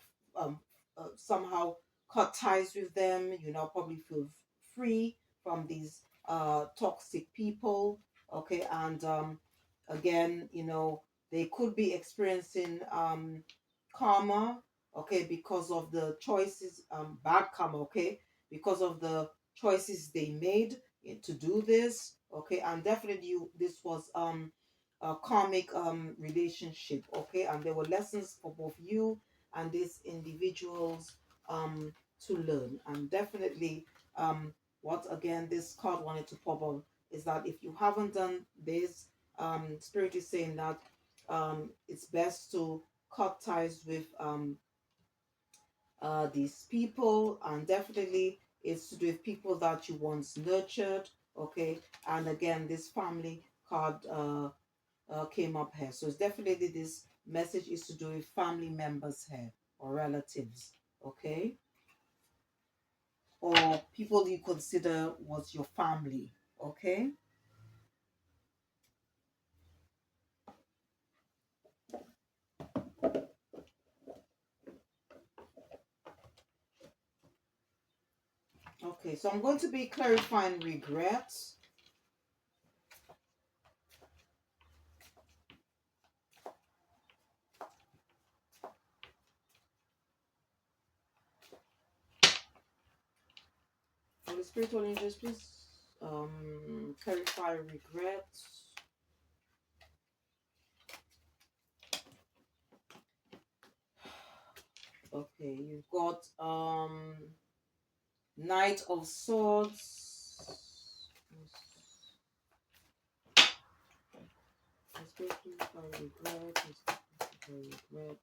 somehow cut ties with them, probably feel free from these toxic people. Okay, and again, they could be experiencing karma, okay, because of the choices, bad karma, okay, because of the choices they made to do this. Okay, and definitely this was a karmic relationship. Okay, and there were lessons for both you and these individuals to learn. And definitely what again this card wanted to pop up is that if you haven't done this, spirit is saying that it's best to cut ties with these people, and definitely it's to do with people that you once nurtured. Okay, and again this family card came up here. So it's definitely this message is to do with family members here or relatives, okay? Or people you consider was your family, okay? Okay, so I'm going to be clarifying regrets. the spiritual angels, please clarify regret. Okay, you've got Knight of Swords. Let's go through regret. Regret.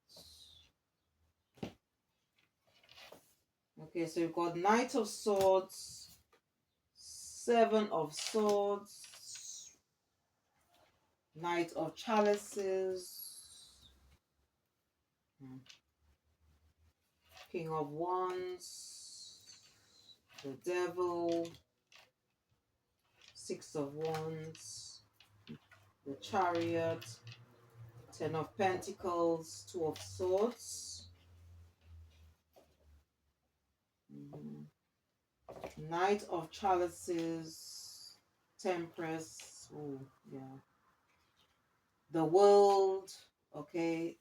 Okay, so you've got Knight of Swords, Seven of Swords, Knight of Chalices, King of Wands, the Devil, Six of Wands, the Chariot, Ten of Pentacles, Two of Swords, Knight of Chalices, Temperance, oh yeah, the World. Okay,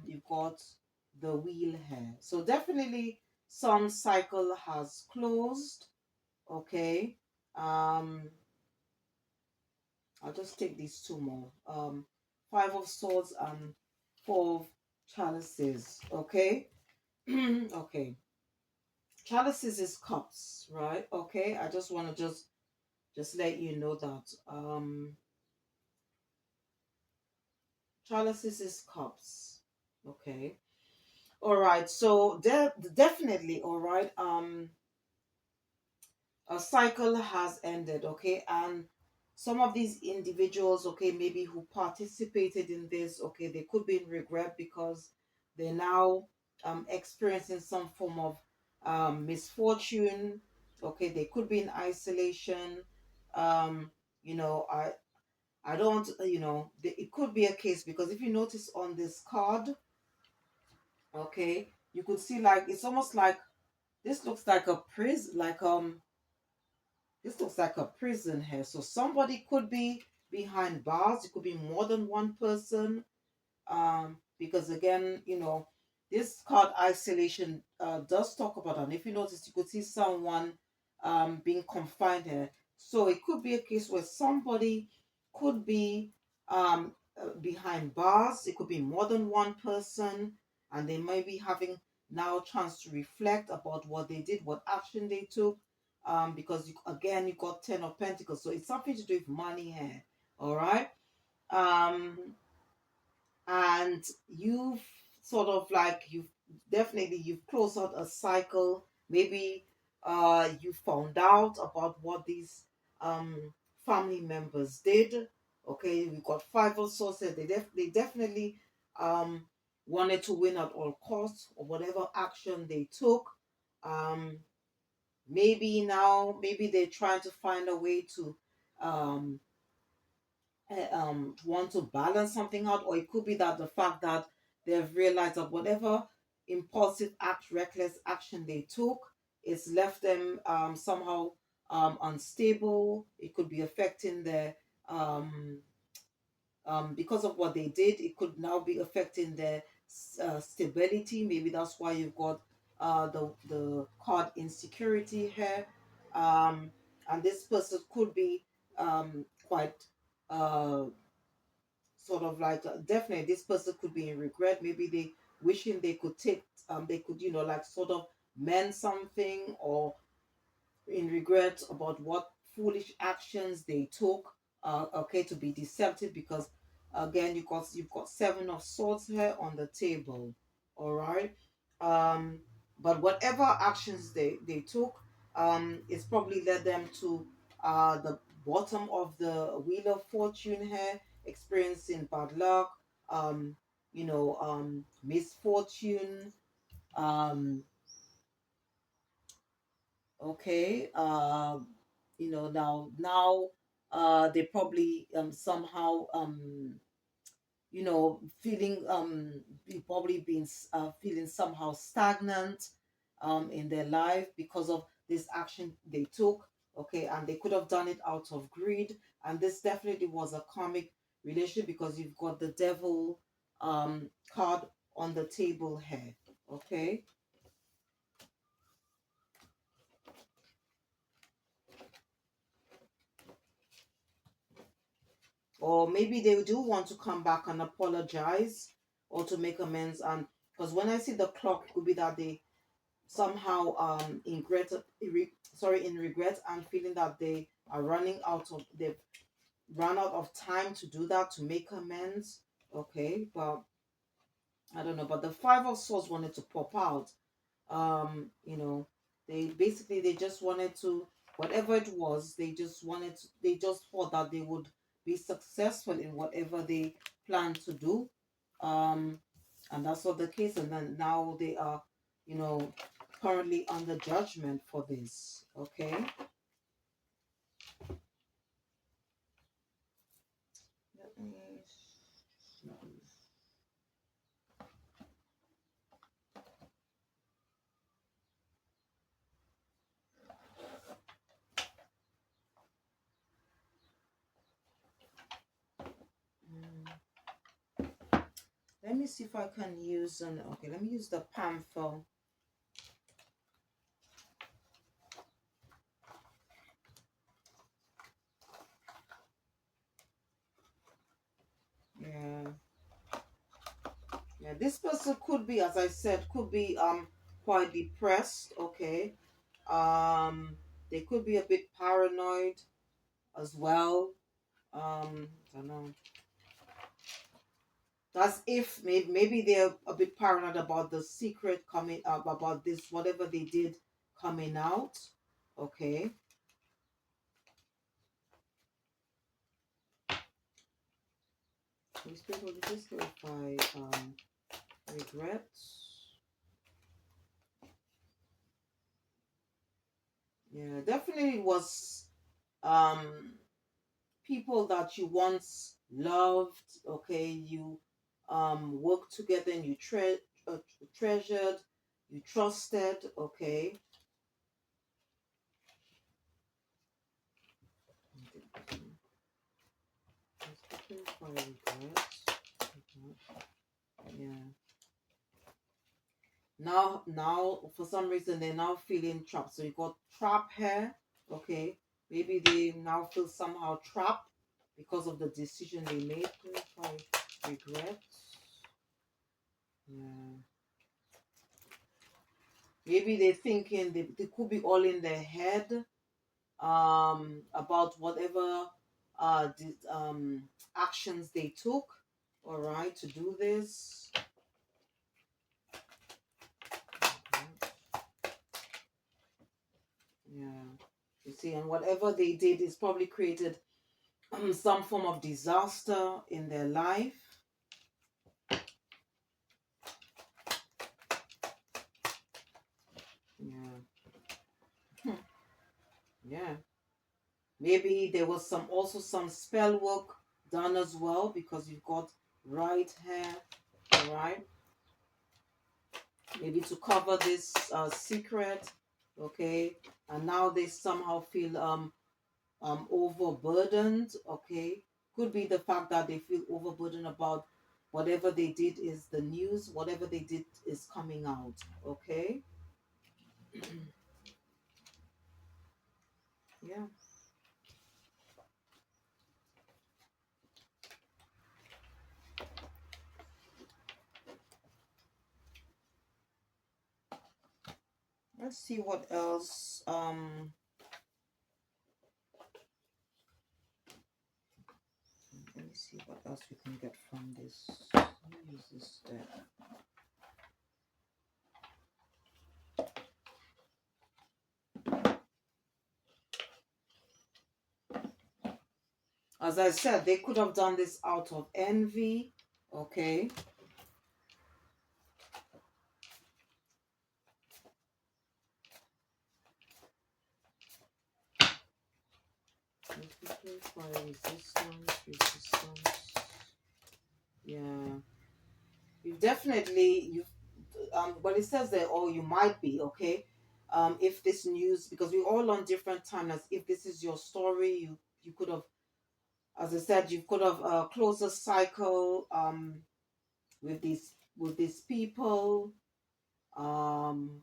you've got the Wheel here, so definitely some cycle has closed. Okay, I'll just take these two more. Five of Swords and Four of Chalices. Okay. Okay. Chalices is cups, right? Okay. I just want to just let you know that chalices is cups. Okay. All right. So definitely, all right. A cycle has ended, okay, and some of these individuals, okay, maybe who participated in this, okay, they could be in regret because they're now experiencing some form of misfortune. Okay, they could be in isolation. um you know I don't, it could be a case because if you notice on this card, okay, you could see like it's almost like this looks like a prison, like this looks like a prison here. So somebody could be behind bars. It could be more than one person. Because again, this card isolation does talk about, and if you notice, you could see someone being confined here. So it could be a case where somebody could be behind bars. It could be more than one person, and they may be having now chance to reflect about what they did, what action they took. Because again, you got Ten of Pentacles, so it's something to do with money here. All right. Um, and you've sort of like you've closed out a cycle. Maybe you found out about what these family members did. Okay, we got Five of Swords. They definitely um wanted to win at all costs, or whatever action they took. um maybe they're trying to find a way to um want to balance something out, or it could be that the fact that they've realized that whatever impulsive act, reckless action they took, it's left them somehow unstable. It could be affecting their um, because of what they did. It could now be affecting their stability. Maybe that's why you've got the card insecurity here, and this person could be quite uh sort of like definitely this person could be in regret. Maybe they wishing they could take they could like sort of mend something, or in regret about what foolish actions they took, okay, to be deceptive, because again you've got Seven of Swords here on the table. All right. um but whatever actions they took, it's probably led them to the bottom of the Wheel of Fortune here, experiencing bad luck, misfortune. Okay. Now they probably somehow feeling probably been feeling somehow stagnant in their life because of this action they took. Okay, and they could have done it out of greed, and this definitely was a karmic relation, because you've got the Devil card on the table here. Okay. or maybe they do want to come back and apologize or to make amends. And because when I see the clock, it could be that they somehow in regret, in regret, and feeling that they are running out of they've run out of time to do that, to make amends. Okay, but I don't know. But the Five of Swords wanted to pop out. You know, they just wanted to, whatever it was, they just thought that they would be successful in whatever they planned to do. Um, and that's not the case. And then now they are, you know, currently under judgment for this. Okay. Let me see. Mm, let me see if I can use an, okay, let me use the panther. Yeah. Yeah, this person could be, as I said, could be quite depressed, okay? Um they could be a bit paranoid as well. I don't know. That's if maybe they're a bit paranoid about the secret coming up, about this, whatever they did coming out. Okay. These people, just clarify regrets. Yeah, definitely was um people that you once loved, okay, you worked together and you treasured, you trusted, okay. Yeah. Now for some reason they're now feeling trapped. So you got trap here, okay. Maybe they now feel somehow trapped because of the decision they made. Regrets. Yeah. Maybe they're thinking they could be all in their head about whatever actions they took, all right, to do this. Yeah, you see, and whatever they did is probably created some form of disaster in their life. Yeah. Yeah, maybe there was some spell work done as well, because you've got right hair, all right, maybe to cover this secret, okay. And now they somehow feel overburdened, okay. Could be the fact that they feel overburdened about whatever they did is the news, whatever they did is coming out, okay. Yeah. Let's see what else. Let me see what else we can get from this. Let me use this deck. As I said, they could have done this out of envy, okay. For resistance. Yeah, you definitely you well, it says that, oh, you might be, okay. If this news, because we're all on different timelines, if this is your story, you could have, as I said, you could have closed a cycle with these people. um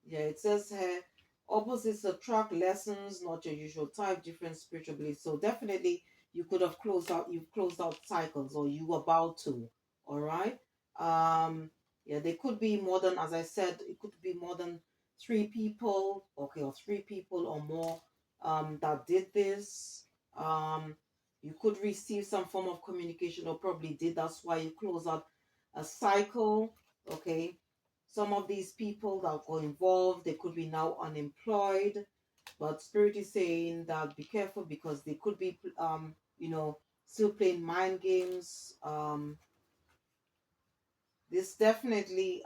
yeah, it says here, opposites attract lessons, not your usual type, different spiritual beliefs. So definitely you could have closed out, you've closed out cycles, or you about to. All right. Yeah, there could be more than, as I said, it could be more than three people, okay, or three people or more that did this. You could receive some form of communication, or probably did. That's why you close out a cycle. Okay. Some of these people that got involved, they could be now unemployed, but Spirit is saying that be careful because they could be, still playing mind games. This definitely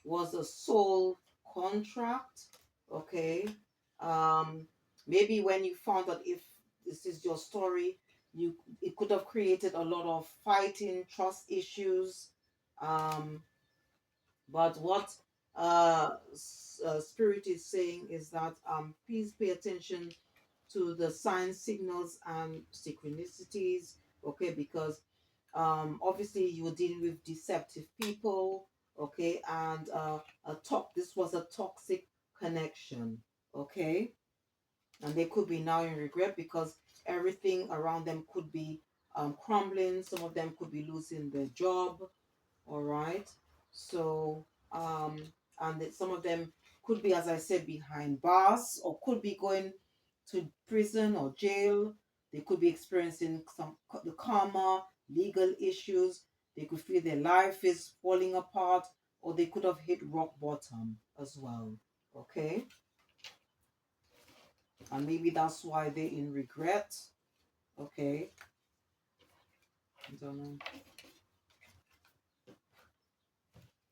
was a soul contract. Okay. Um, Maybe when you found out, if this is your story, you it could have created a lot of fighting, trust issues. Um, but what Spirit is saying is that please pay attention to the signs, signals, and synchronicities. Okay, because obviously you were dealing with deceptive people. Okay, and this was a toxic connection. Okay, and they could be now in regret because everything around them could be crumbling. Some of them could be losing their job. All right. So, some of them could be, as I said, behind bars, or could be going to prison or jail. They could be experiencing the karma, legal issues. They could feel their life is falling apart, or they could have hit rock bottom as well. Okay. And maybe that's why they're in regret. Okay. I don't know.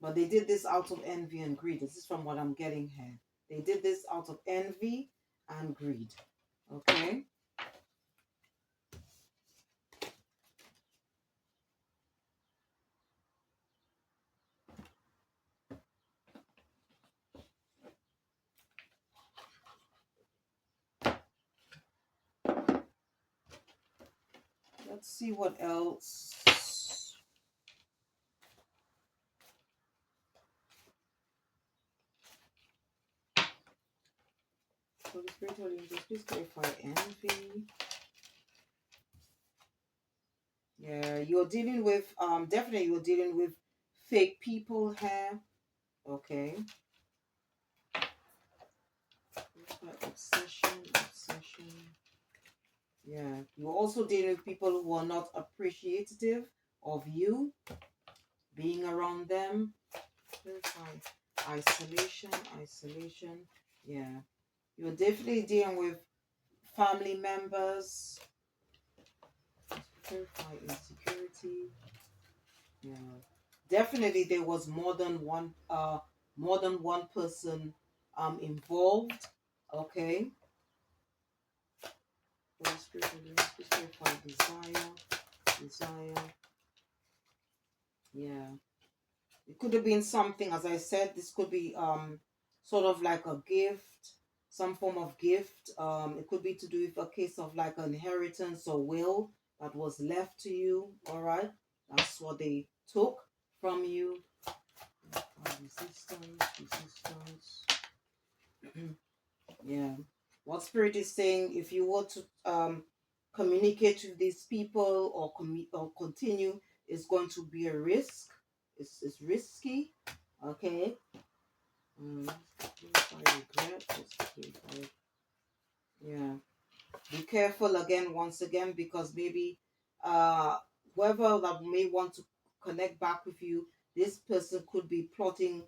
But they did this out of envy and greed. This is from what I'm getting here. They did this out of envy and greed. Okay? Let's see what else. Holy Spirit, Holy Angels, please clarify envy. Yeah, you're dealing with, definitely you're dealing with fake people here. Okay? Obsession, obsession. Yeah, you're also dealing with people who are not appreciative of you, being around them. Isolation, isolation. Yeah, you're definitely dealing with family members. Clarify insecurity. Yeah, definitely there was more than one person involved. Okay. Holy Spirit, clarify desire, desire. Yeah. It could have been something, as I said, this could be sort of like a gift, some form of gift. It could be to do with a case of like an inheritance or will that was left to you. All right. That's what they took from you. Resistance, resistance. Yeah. What Spirit is saying, if you were to communicate with these people, or or continue, is going to be a risk. It's risky. Okay. Regret. Yeah. Be careful again, once again, because maybe uh whoever that may want to connect back with you, this person could be plotting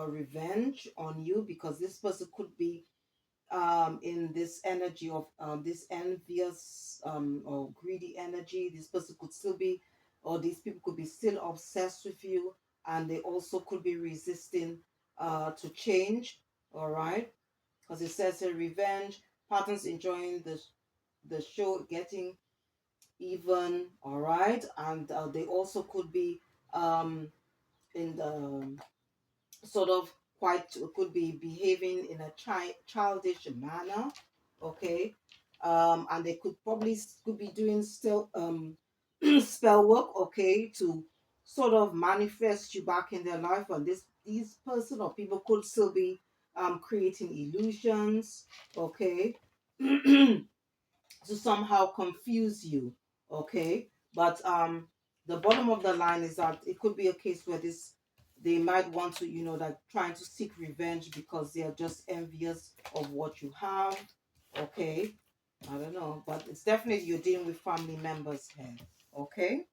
revenge on you, because this person could be in this energy of this envious or greedy energy. This person could still be, or these people could be still obsessed with you, and they also could be resisting to change. All right, because it says here, revenge patterns, enjoying the show, getting even. All right, and they also could be in the sort of quite, could be behaving in a childish manner. Okay. And they could probably could be doing still spell work, okay, to sort of manifest you back in their life. And these person or people could still be creating illusions. Okay. to somehow confuse you. Okay, but the bottom of the line is that it could be a case where this they might want to, like trying to seek revenge because they are just envious of what you have. Okay, I don't know, but it's definitely you're dealing with family members here. Okay.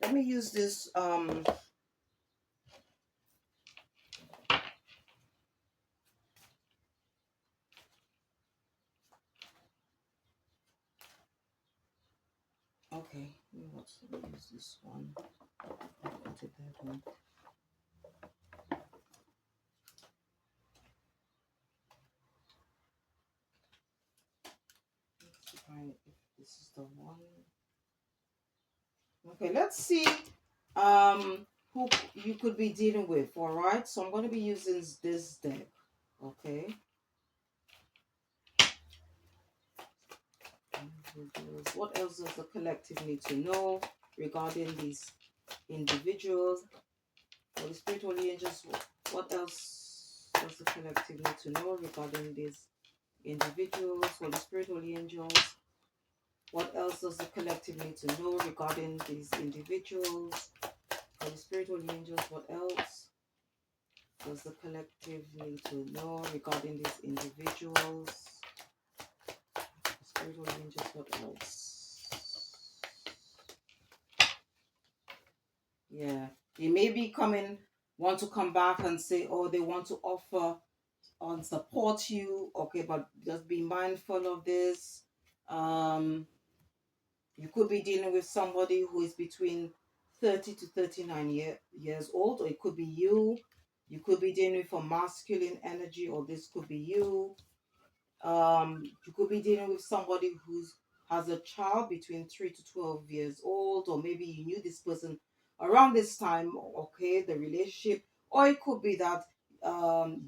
Let me use this. Okay, let me use this one. Put it that one. Let's see if this is the one. Okay, let's see who you could be dealing with. All right, so I'm going to be using this deck. Okay. What else does the collective need to know regarding these individuals? Holy Spirit, Holy Angels, what else does the collective need to know regarding these individuals? Holy Spirit, Holy Angels, what else does the collective need to know regarding these individuals? Holy Spirit, Holy Angels, what else does the collective need to know regarding these individuals? Spirit, Holy Angels, what else? Yeah, they may be want to come back and say, oh, they want to offer and support you. Okay, but just be mindful of this. You could be dealing with somebody who is between 30 to 39 years old, or it could be you. You could be dealing with a masculine energy, or this could be you. You could be dealing with somebody who's has a child between 3 to 12 years old, or maybe you knew this person around this time. Okay, the relationship, or it could be that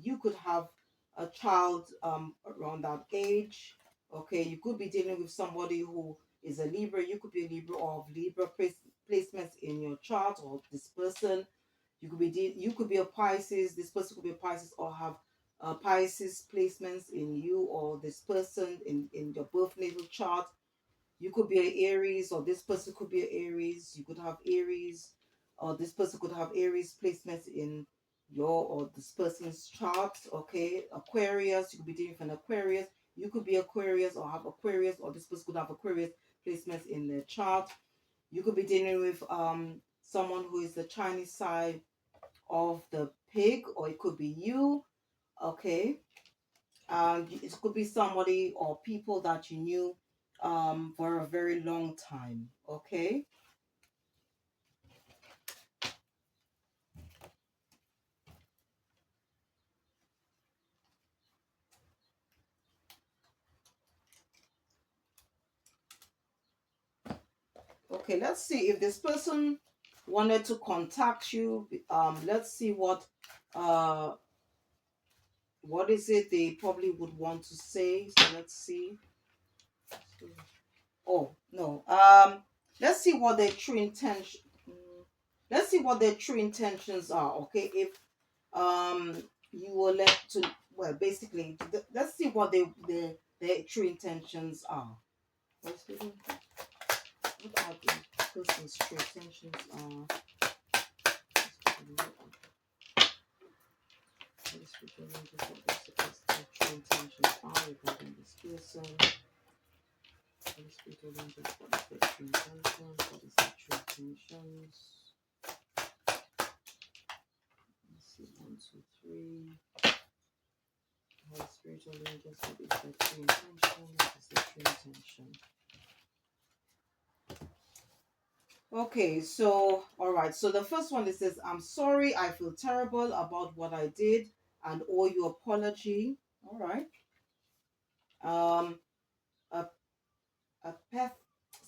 you could have a child around that age. Okay, you could be dealing with somebody who is a Libra. You could be a Libra, or of Libra placements in your chart, or this person. You could be a Pisces. This person could be a Pisces, or have Pisces placements in you, or this person in your birth natal chart. You could be an Aries, or this person could be an Aries. You could have Aries, or this person could have Aries placements in your or this person's chart. Okay, Aquarius, you could be dealing with an Aquarius. You could be Aquarius or have Aquarius, or this person could have Aquarius placements in their chart. You could be dealing with someone who is the Chinese side of the pig, or it could be you. Okay, it could be somebody or people that you knew for a very long time. Okay. Okay, let's see if this person wanted to contact you. Let's see what is it they probably would want to say. So let's see. Oh no. Let's see what their true intention. Let's see what their true intentions are. Okay, if you were left to, well, basically, let's see what their true intentions are. What are the person's true intentions are? Let's begin with what their true intentions are regarding this person. Let's begin with what is their true intentions. What is their true intentions? Let's see, 1, 2, 3. Holy spiritual angels, what is their true intention? What is their true intention? Okay, so all right. So the first one, it says, "I'm sorry. I feel terrible about what I did and owe you apology." All right. Um, a, a peth,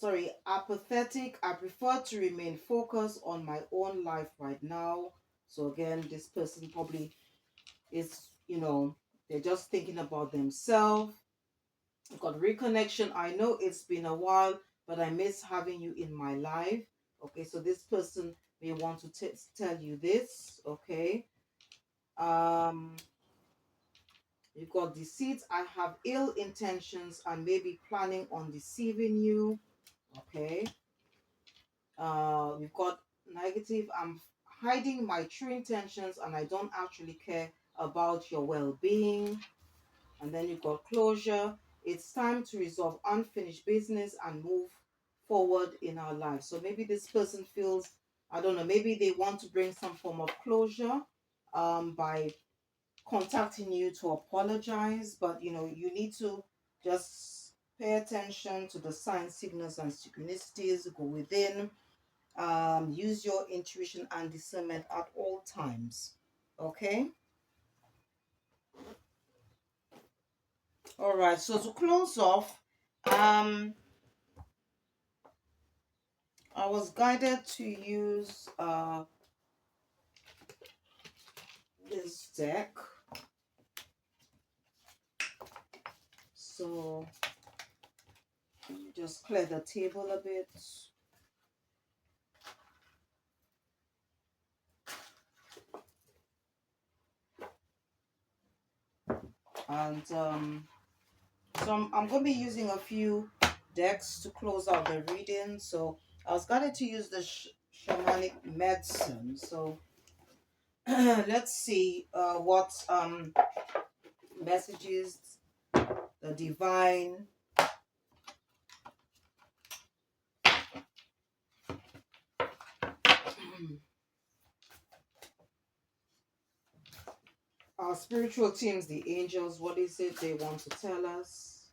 sorry, apathetic. I prefer to remain focused on my own life right now. So again, this person probably is, they're just thinking about themselves. We've got reconnection. I know it's been a while, but I miss having you in my life. Okay, so this person may want to tell you this. Okay. Um, you've got deceit. I have ill intentions and maybe planning on deceiving you. Okay. We've got negative. I'm hiding my true intentions and I don't actually care about your well-being. And then you've got closure. It's time to resolve unfinished business and move forward in our lives. So maybe this person feels, I don't know, maybe they want to bring some form of closure by contacting you to apologize. But you know, you need to just pay attention to the signs, signals, and synchronicities. Go within. Use your intuition and discernment at all times. Okay. All right. So to close off, um, I was guided to use this deck. So let me just clear the table a bit. And so I'm going to be using a few decks to close out the reading. So I was guided to use the shamanic medicine. So let's see what messages the divine our spiritual teams, the angels, what is it they want to tell us?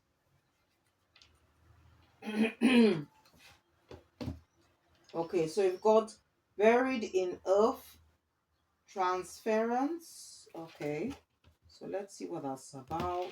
Okay, so we've got buried in earth, transference. Okay, so let's see what that's about.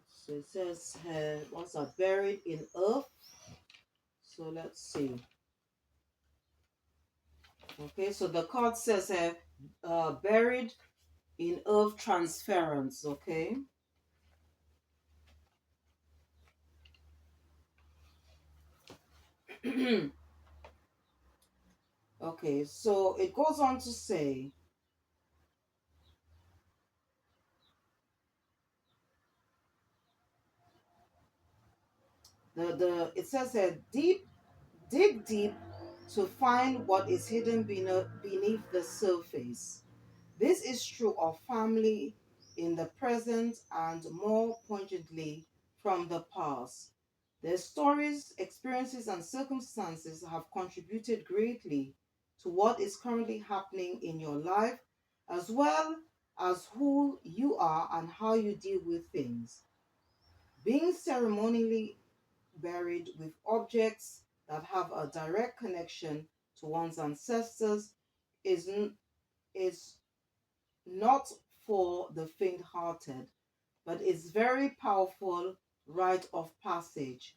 So it says what's that? Buried in earth. So let's see. Okay, so the card says buried in earth, transference. Okay. Okay, so it goes on to say the it says dig deep to find what is hidden beneath the surface. This is true of family in the present and more poignantly from the past. Their stories, experiences, and circumstances have contributed greatly to what is currently happening in your life, as well as who you are and how you deal with things. Being ceremonially buried with objects that have a direct connection to one's ancestors is, is not for the faint hearted, but is very powerful rite of passage.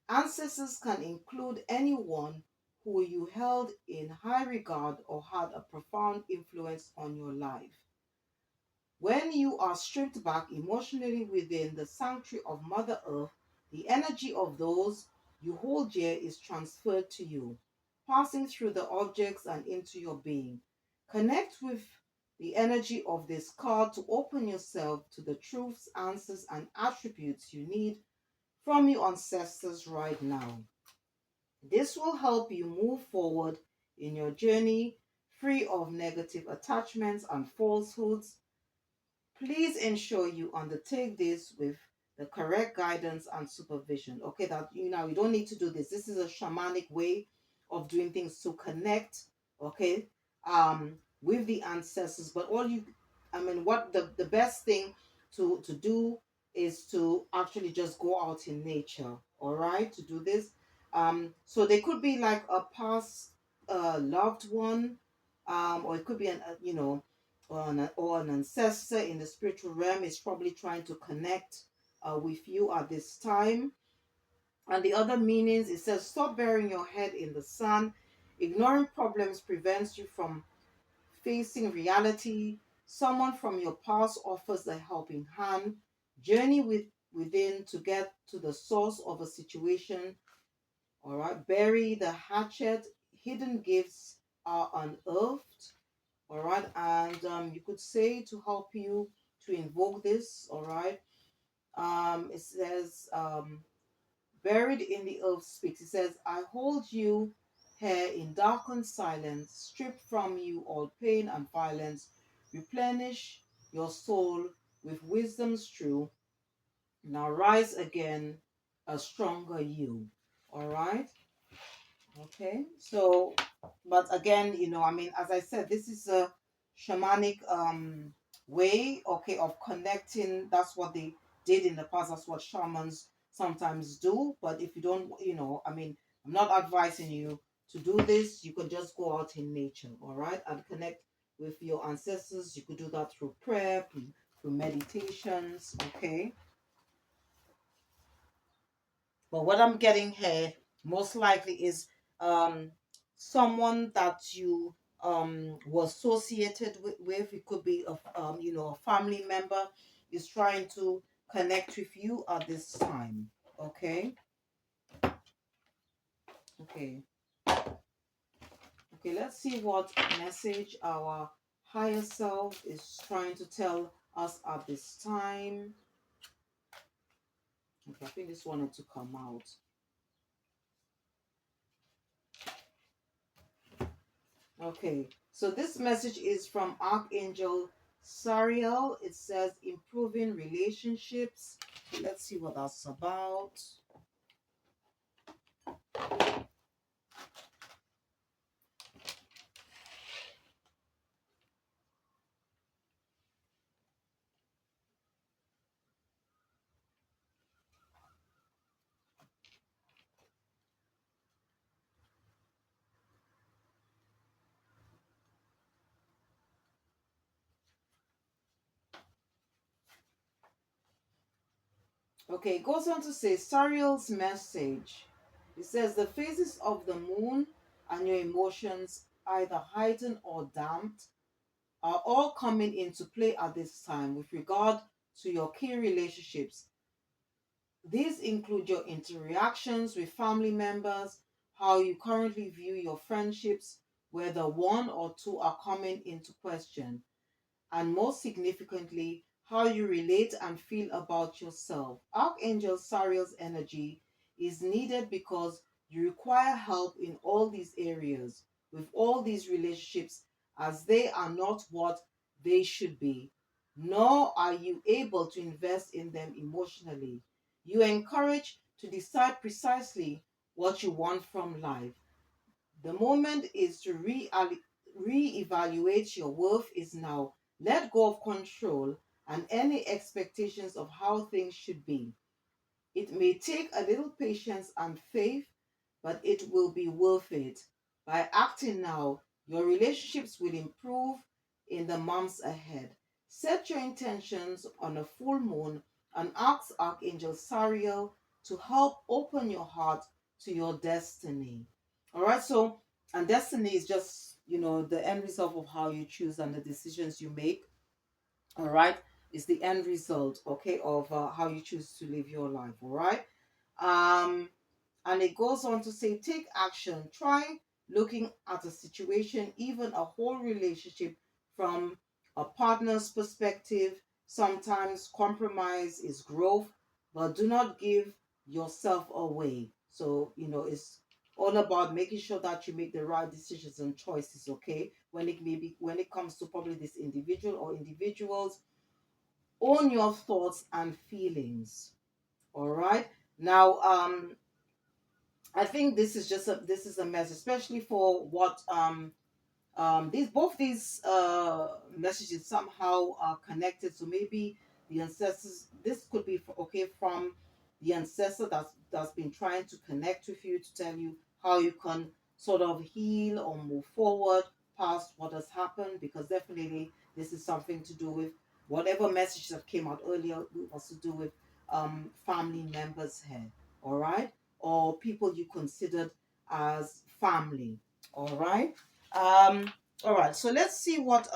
Ancestors can include anyone who you held in high regard or had a profound influence on your life. When you are stripped back emotionally within the sanctuary of Mother Earth, the energy of those you hold dear is transferred to you, passing through the objects and into your being. Connect with the energy of this card to open yourself to the truths, answers, and attributes you need from your ancestors right now. This will help you move forward in your journey free of negative attachments and falsehoods. Please ensure you undertake this with the correct guidance and supervision. Okay, that you don't need to do this. This is a shamanic way of doing things to connect, okay, with the ancestors. But what the best thing to do is to actually just go out in nature, all right, to do this. So they could be like a past loved one, or it could be an or an ancestor in the spiritual realm is probably trying to connect with you at this time. And the other meanings, it says, stop burying your head in the sand. Ignoring problems prevents you from facing reality. Someone from your past offers a helping hand. Journey within to get to the source of a situation. All right. Bury the hatchet. Hidden gifts are unearthed. All right. And you could say to help you to invoke this. All right. It says, buried in the earth speaks. It says, I hold you here in darkened silence, strip from you all pain and violence, replenish your soul with wisdom's true. Now rise again, a stronger you. All right. Okay. So, but again, I mean, as I said, this is a shamanic way, okay, of connecting. That's what they did in the past. That's what shamans sometimes do. But if you don't, I mean, I'm not advising you to do this. You could just go out in nature, all right, and connect with your ancestors. You could do that through prayer, through meditations, okay. But what I'm getting here most likely is um someone that you were associated with. It could be a family member is trying to connect with you at this time. Okay. Okay. Okay, let's see what message our higher self is trying to tell us at this time. Okay, I think this wanted to come out. Okay, so this message is from Archangel Sariel. It says improving relationships. Let's see what that's about. Okay, it goes on to say Sariel's message. It says the phases of the moon and your emotions, either heightened or damped, are all coming into play at this time with regard to your key relationships. These include your interactions with family members, how you currently view your friendships, whether one or two are coming into question, and most significantly, how you relate and feel about yourself. Archangel Sariel's energy is needed because you require help in all these areas, with all these relationships, as they are not what they should be, nor are you able to invest in them emotionally. You encourage to decide precisely what you want from life. The moment is to re-evaluate your worth is now. Let go of control and any expectations of how things should be. It may take a little patience and faith, but it will be worth it. By acting now, your relationships will improve in the months ahead. Set your intentions on a full moon and ask Archangel Sariel to help open your heart to your destiny. All right, so, and destiny is just, the end result of how you choose and the decisions you make. All right, is the end result, okay, of how you choose to live your life. All right. um and it goes on to say, take action. Try looking at a situation, even a whole relationship, from a partner's perspective. Sometimes compromise is growth, but do not give yourself away. So, it's all about making sure that you make the right decisions and choices, okay? When it comes to probably this individual or individuals, own your thoughts and feelings. All right. Now, I think this is a mess, especially for what these both these messages somehow are connected. So maybe the ancestors. This could be okay from the ancestor that's been trying to connect with you to tell you how you can sort of heal or move forward past what has happened, because definitely this is something to do with whatever message that came out earlier was to do with family members here, all right, or people you considered as family, all right. um all right, so let's see what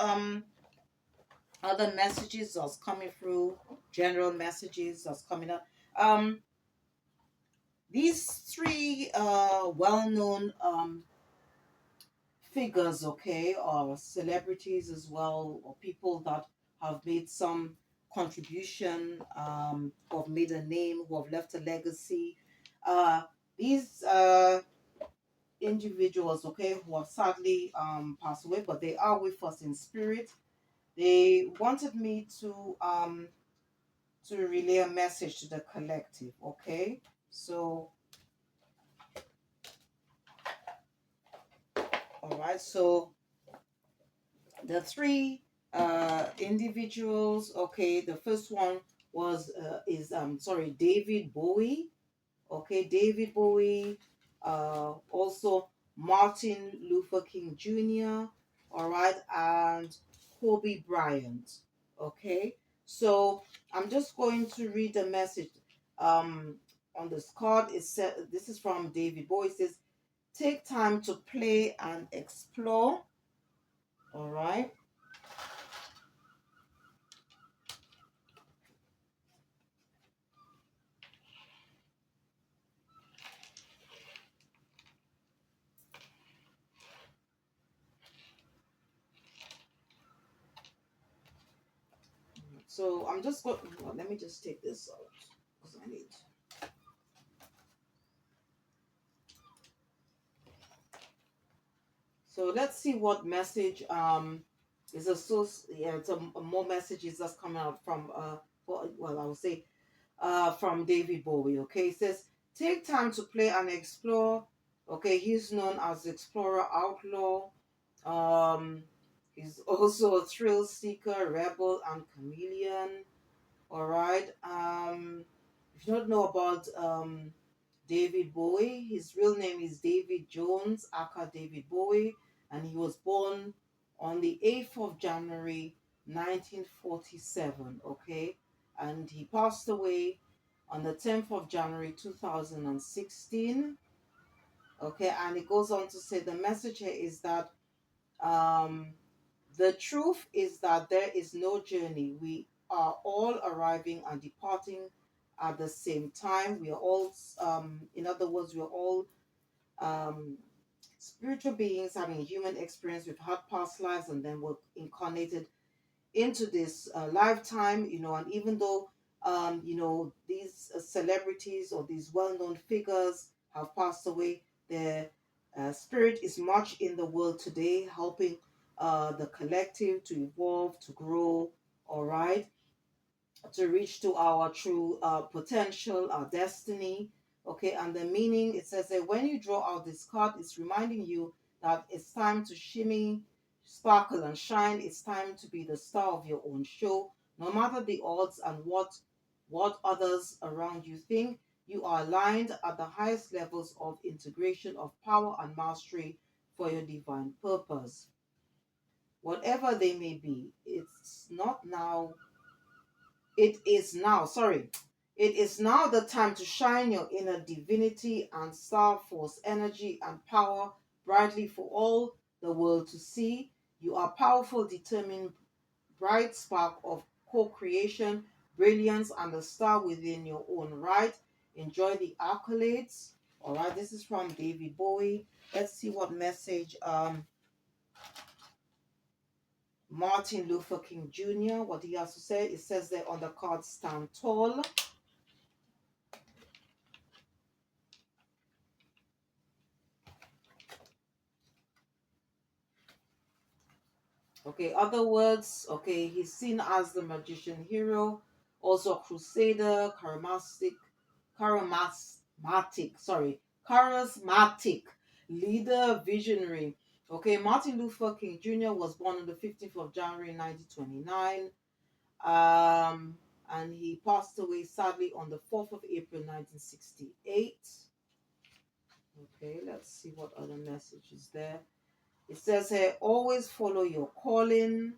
other messages that's coming through, general messages that's coming up. um these three well-known figures, okay, or celebrities as well, or people that have made some contribution, who have made a name, who have left a legacy. These individuals, okay, who have sadly passed away, but they are with us in spirit. They wanted me to relay a message to the collective, okay? So, all right, so the three individuals, okay, the first one was is sorry, David Bowie, okay, David Bowie, also Martin Luther King Jr., all right, and Kobe Bryant, okay. So I'm just going to read the message um on this card. It said, this is from David Bowie. It says, take time to play and explore, all right. So I'm just going, well, let me just take this out because I need. So let's see what message is associated. Yeah, it's more messages that's coming out from well, I would say from David Bowie. Okay, it says, take time to play and explore. Okay, he's known as Explorer Outlaw. Um, he's also a thrill seeker, rebel, and chameleon. All right. If you don't know about David Bowie, his real name is David Jones, aka David Bowie, and he was born on the 8th of January 1947. Okay, and he passed away on the 10th of January 2016. Okay, and it goes on to say the message here is that um, the truth is that there is no journey. We are all arriving and departing at the same time. We are all, in other words, we are all um, spiritual beings having a human experience. We've had past lives and then we're incarnated into this lifetime, and even though, these celebrities or these well-known figures have passed away, their spirit is much in the world today, helping the collective to evolve, to grow, all right, to reach to our true potential, our destiny. Okay, and the meaning, it says that when you draw out this card, it's reminding you that it's time to shimmy, sparkle, and shine. It's time to be the star of your own show, no matter the odds and what others around you think. You are aligned at the highest levels of integration of power and mastery for your divine purpose, whatever they may be. It's not now it is now, sorry, it is now the time to shine your inner divinity and star force energy and power brightly for all the world to see. You are powerful, determined, bright spark of co-creation, brilliance, and the star within your own right. Enjoy the accolades. All right, this is from David Bowie. Let's see what message Martin Luther King Jr., what he has to say. It says there on the card, stand tall. Okay, other words, okay, he's seen as the magician hero, also a crusader, charismatic leader, visionary. Okay, Martin Luther King Jr. was born on the 15th of January 1929. and he passed away sadly on the 4th of April 1968. Okay, let's see what other message is there. It says here, always follow your calling.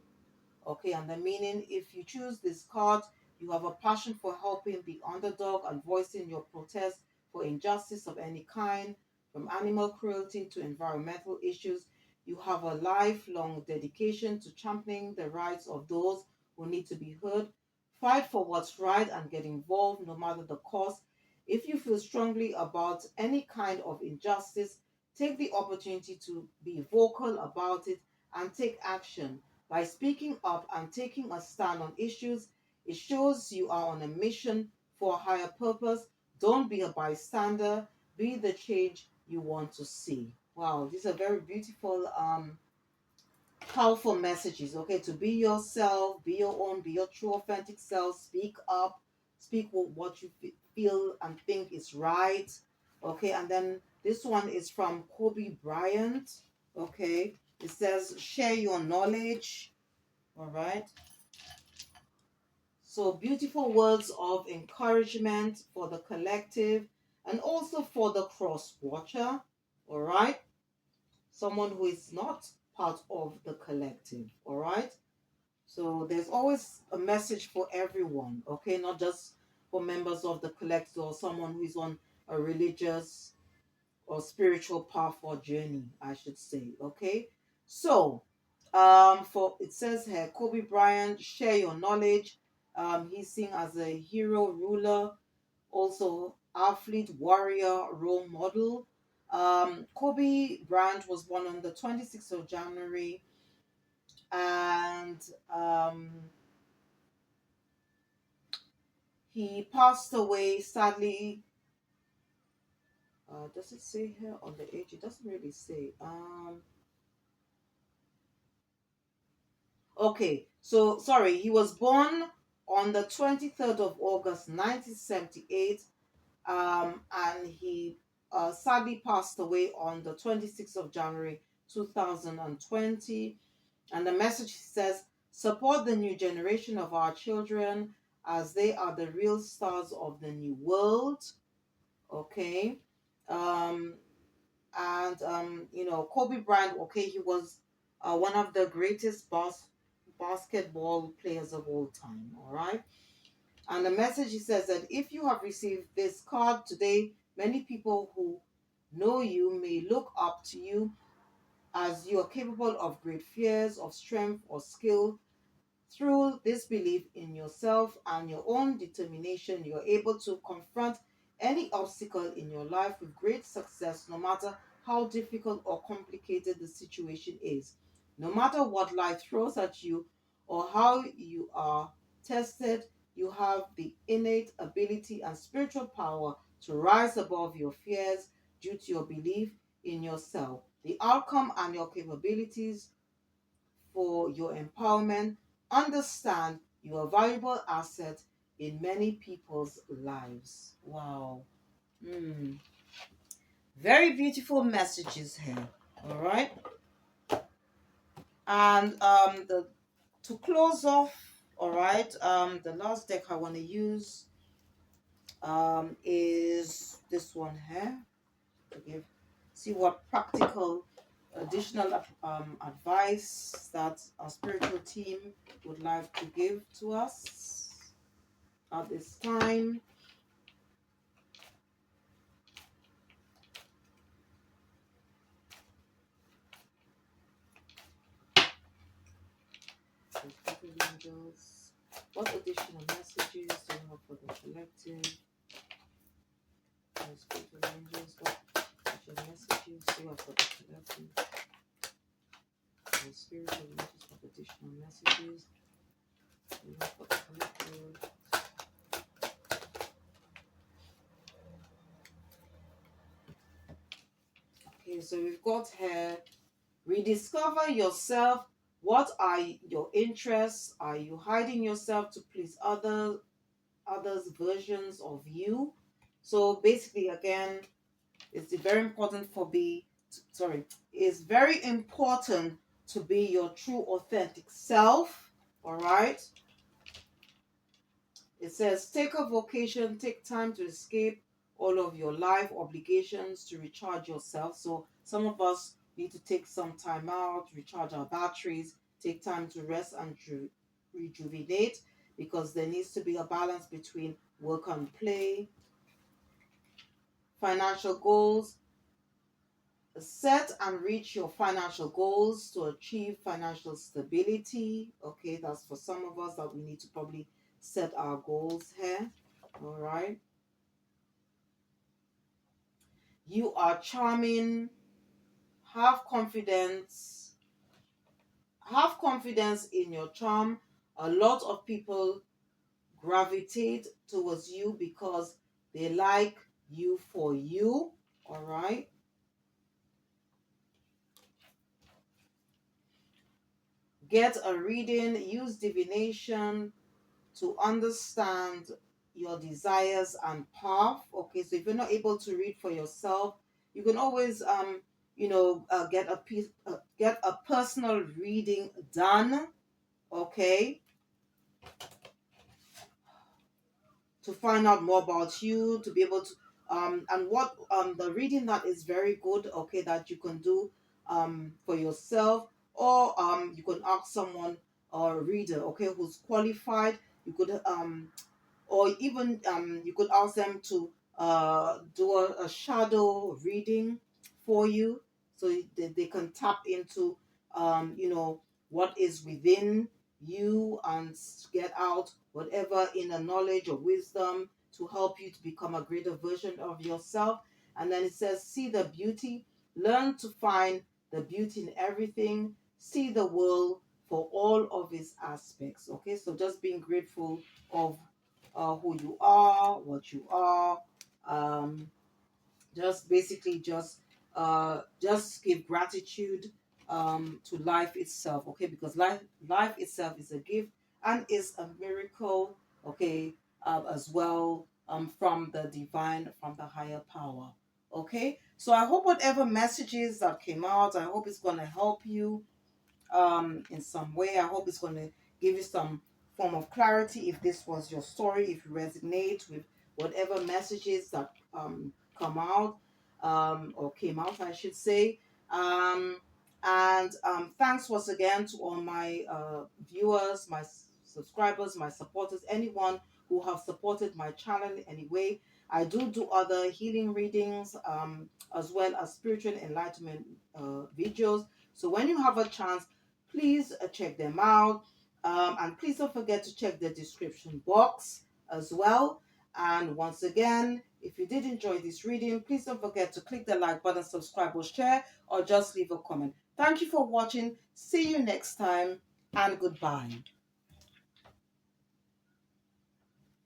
Okay, and the meaning, if you choose this card, you have a passion for helping the underdog and voicing your protest for injustice of any kind, from animal cruelty to environmental issues. You have a lifelong dedication to championing the rights of those who need to be heard. Fight for what's right and get involved no matter the cost. If you feel strongly about any kind of injustice, take the opportunity to be vocal about it and take action. By speaking up and taking a stand on issues, it shows you are on a mission for a higher purpose. Don't be a bystander. Be the change you want to see. Wow, these are very beautiful, powerful messages. Okay, to be yourself, be your own, be your true, authentic self. Speak up, speak what you feel and think is right. Okay, and then this one is from Kobe Bryant. Okay, it says, share your knowledge. All right. So beautiful words of encouragement for the collective and also for the cross watcher. All right. Someone who is not part of the collective. All right. So there's always a message for everyone. Okay. Not just for members of the collective or someone who is on a religious or spiritual path or journey, I should say. Okay. So for it says here, Kobe Bryant, share your knowledge. He's seen as a hero, ruler, also athlete, warrior, role model. Kobe Bryant was born on the 26th of January, and he passed away sadly. Does it say here on the age? It doesn't really say. Okay, so sorry, he was born on the 23rd of August 1978, and he sadly passed away on the 26th of January 2020. And the message says, support the new generation of our children as they are the real stars of the new world. Okay. Um, Kobe Bryant, okay, he was one of the greatest basketball players of all time. All right. And the message says that if you have received this card today, many people who know you may look up to you as you are capable of great fears, of strength or skill. Through this belief in yourself and your own determination, you're able to confront any obstacle in your life with great success, no matter how difficult or complicated the situation is. No matter what life throws at you or how you are tested, you have the innate ability and spiritual power to rise above your fears due to your belief in yourself. The outcome and your capabilities for your empowerment. Understand you are a valuable asset in many people's lives. Wow. Mm. Very beautiful messages here. All right. And the to close off, all right, the last deck I want to use is this one here to give, see what practical additional advice that our spiritual team would like to give to us at this time. Angels, what additional messages do you have for the collective? Spiritual angels, what additional messages do you have for the collective? Spiritual angels, what additional messages do you have for the collective? Okay, so we've got here, rediscover yourself. What are your interests? Are you hiding yourself to please others' versions of you? So basically, again, it's very important it's very important to be your true authentic self. All right. It says, take a vacation, take time to escape all of your life obligations to recharge yourself. So some of us need to take some time out, recharge our batteries, take time to rest and rejuvenate, because there needs to be a balance between work and play. Financial goals. Set and reach your financial goals to achieve financial stability. Okay, that's for some of us that we need to probably set our goals here. All right. You are charming. Have confidence. Have confidence in your charm. A lot of people gravitate towards you because they like you for you. All right. Get a reading. Use divination to understand your desires and path. Okay, so if you're not able to read for yourself, you can always get a piece get a personal reading done. Okay, to find out more about you, to be able to and what the reading that is very good, okay, that you can do for yourself, or you can ask someone or a reader, okay, who's qualified. You could or even you could ask them to do a shadow reading for you, so they can tap into what is within you and get out whatever inner knowledge or wisdom to help you to become a greater version of yourself. And then it says, see the beauty, learn to find the beauty in everything, see the world for all of its aspects. Okay, so just being grateful of who you are, what you are. Um, just basically just give gratitude to life itself. Okay, because life itself is a gift and is a miracle. Okay, as well from the divine, from the higher power. Okay, so I hope whatever messages that came out, I hope it's going to help you in some way. I hope it's going to give you some form of clarity if this was your story, if you resonate with whatever messages that come out or came out, I should say. Um, and thanks once again to all my viewers, my subscribers, my supporters, anyone who have supported my channel in any way. I do other healing readings as well as spiritual enlightenment videos. So when you have a chance, please check them out. And please don't forget to check the description box as well. And once again, if you did enjoy this reading, please don't forget to click the like button, subscribe or share, or just leave a comment. Thank you for watching. See you next time, and goodbye.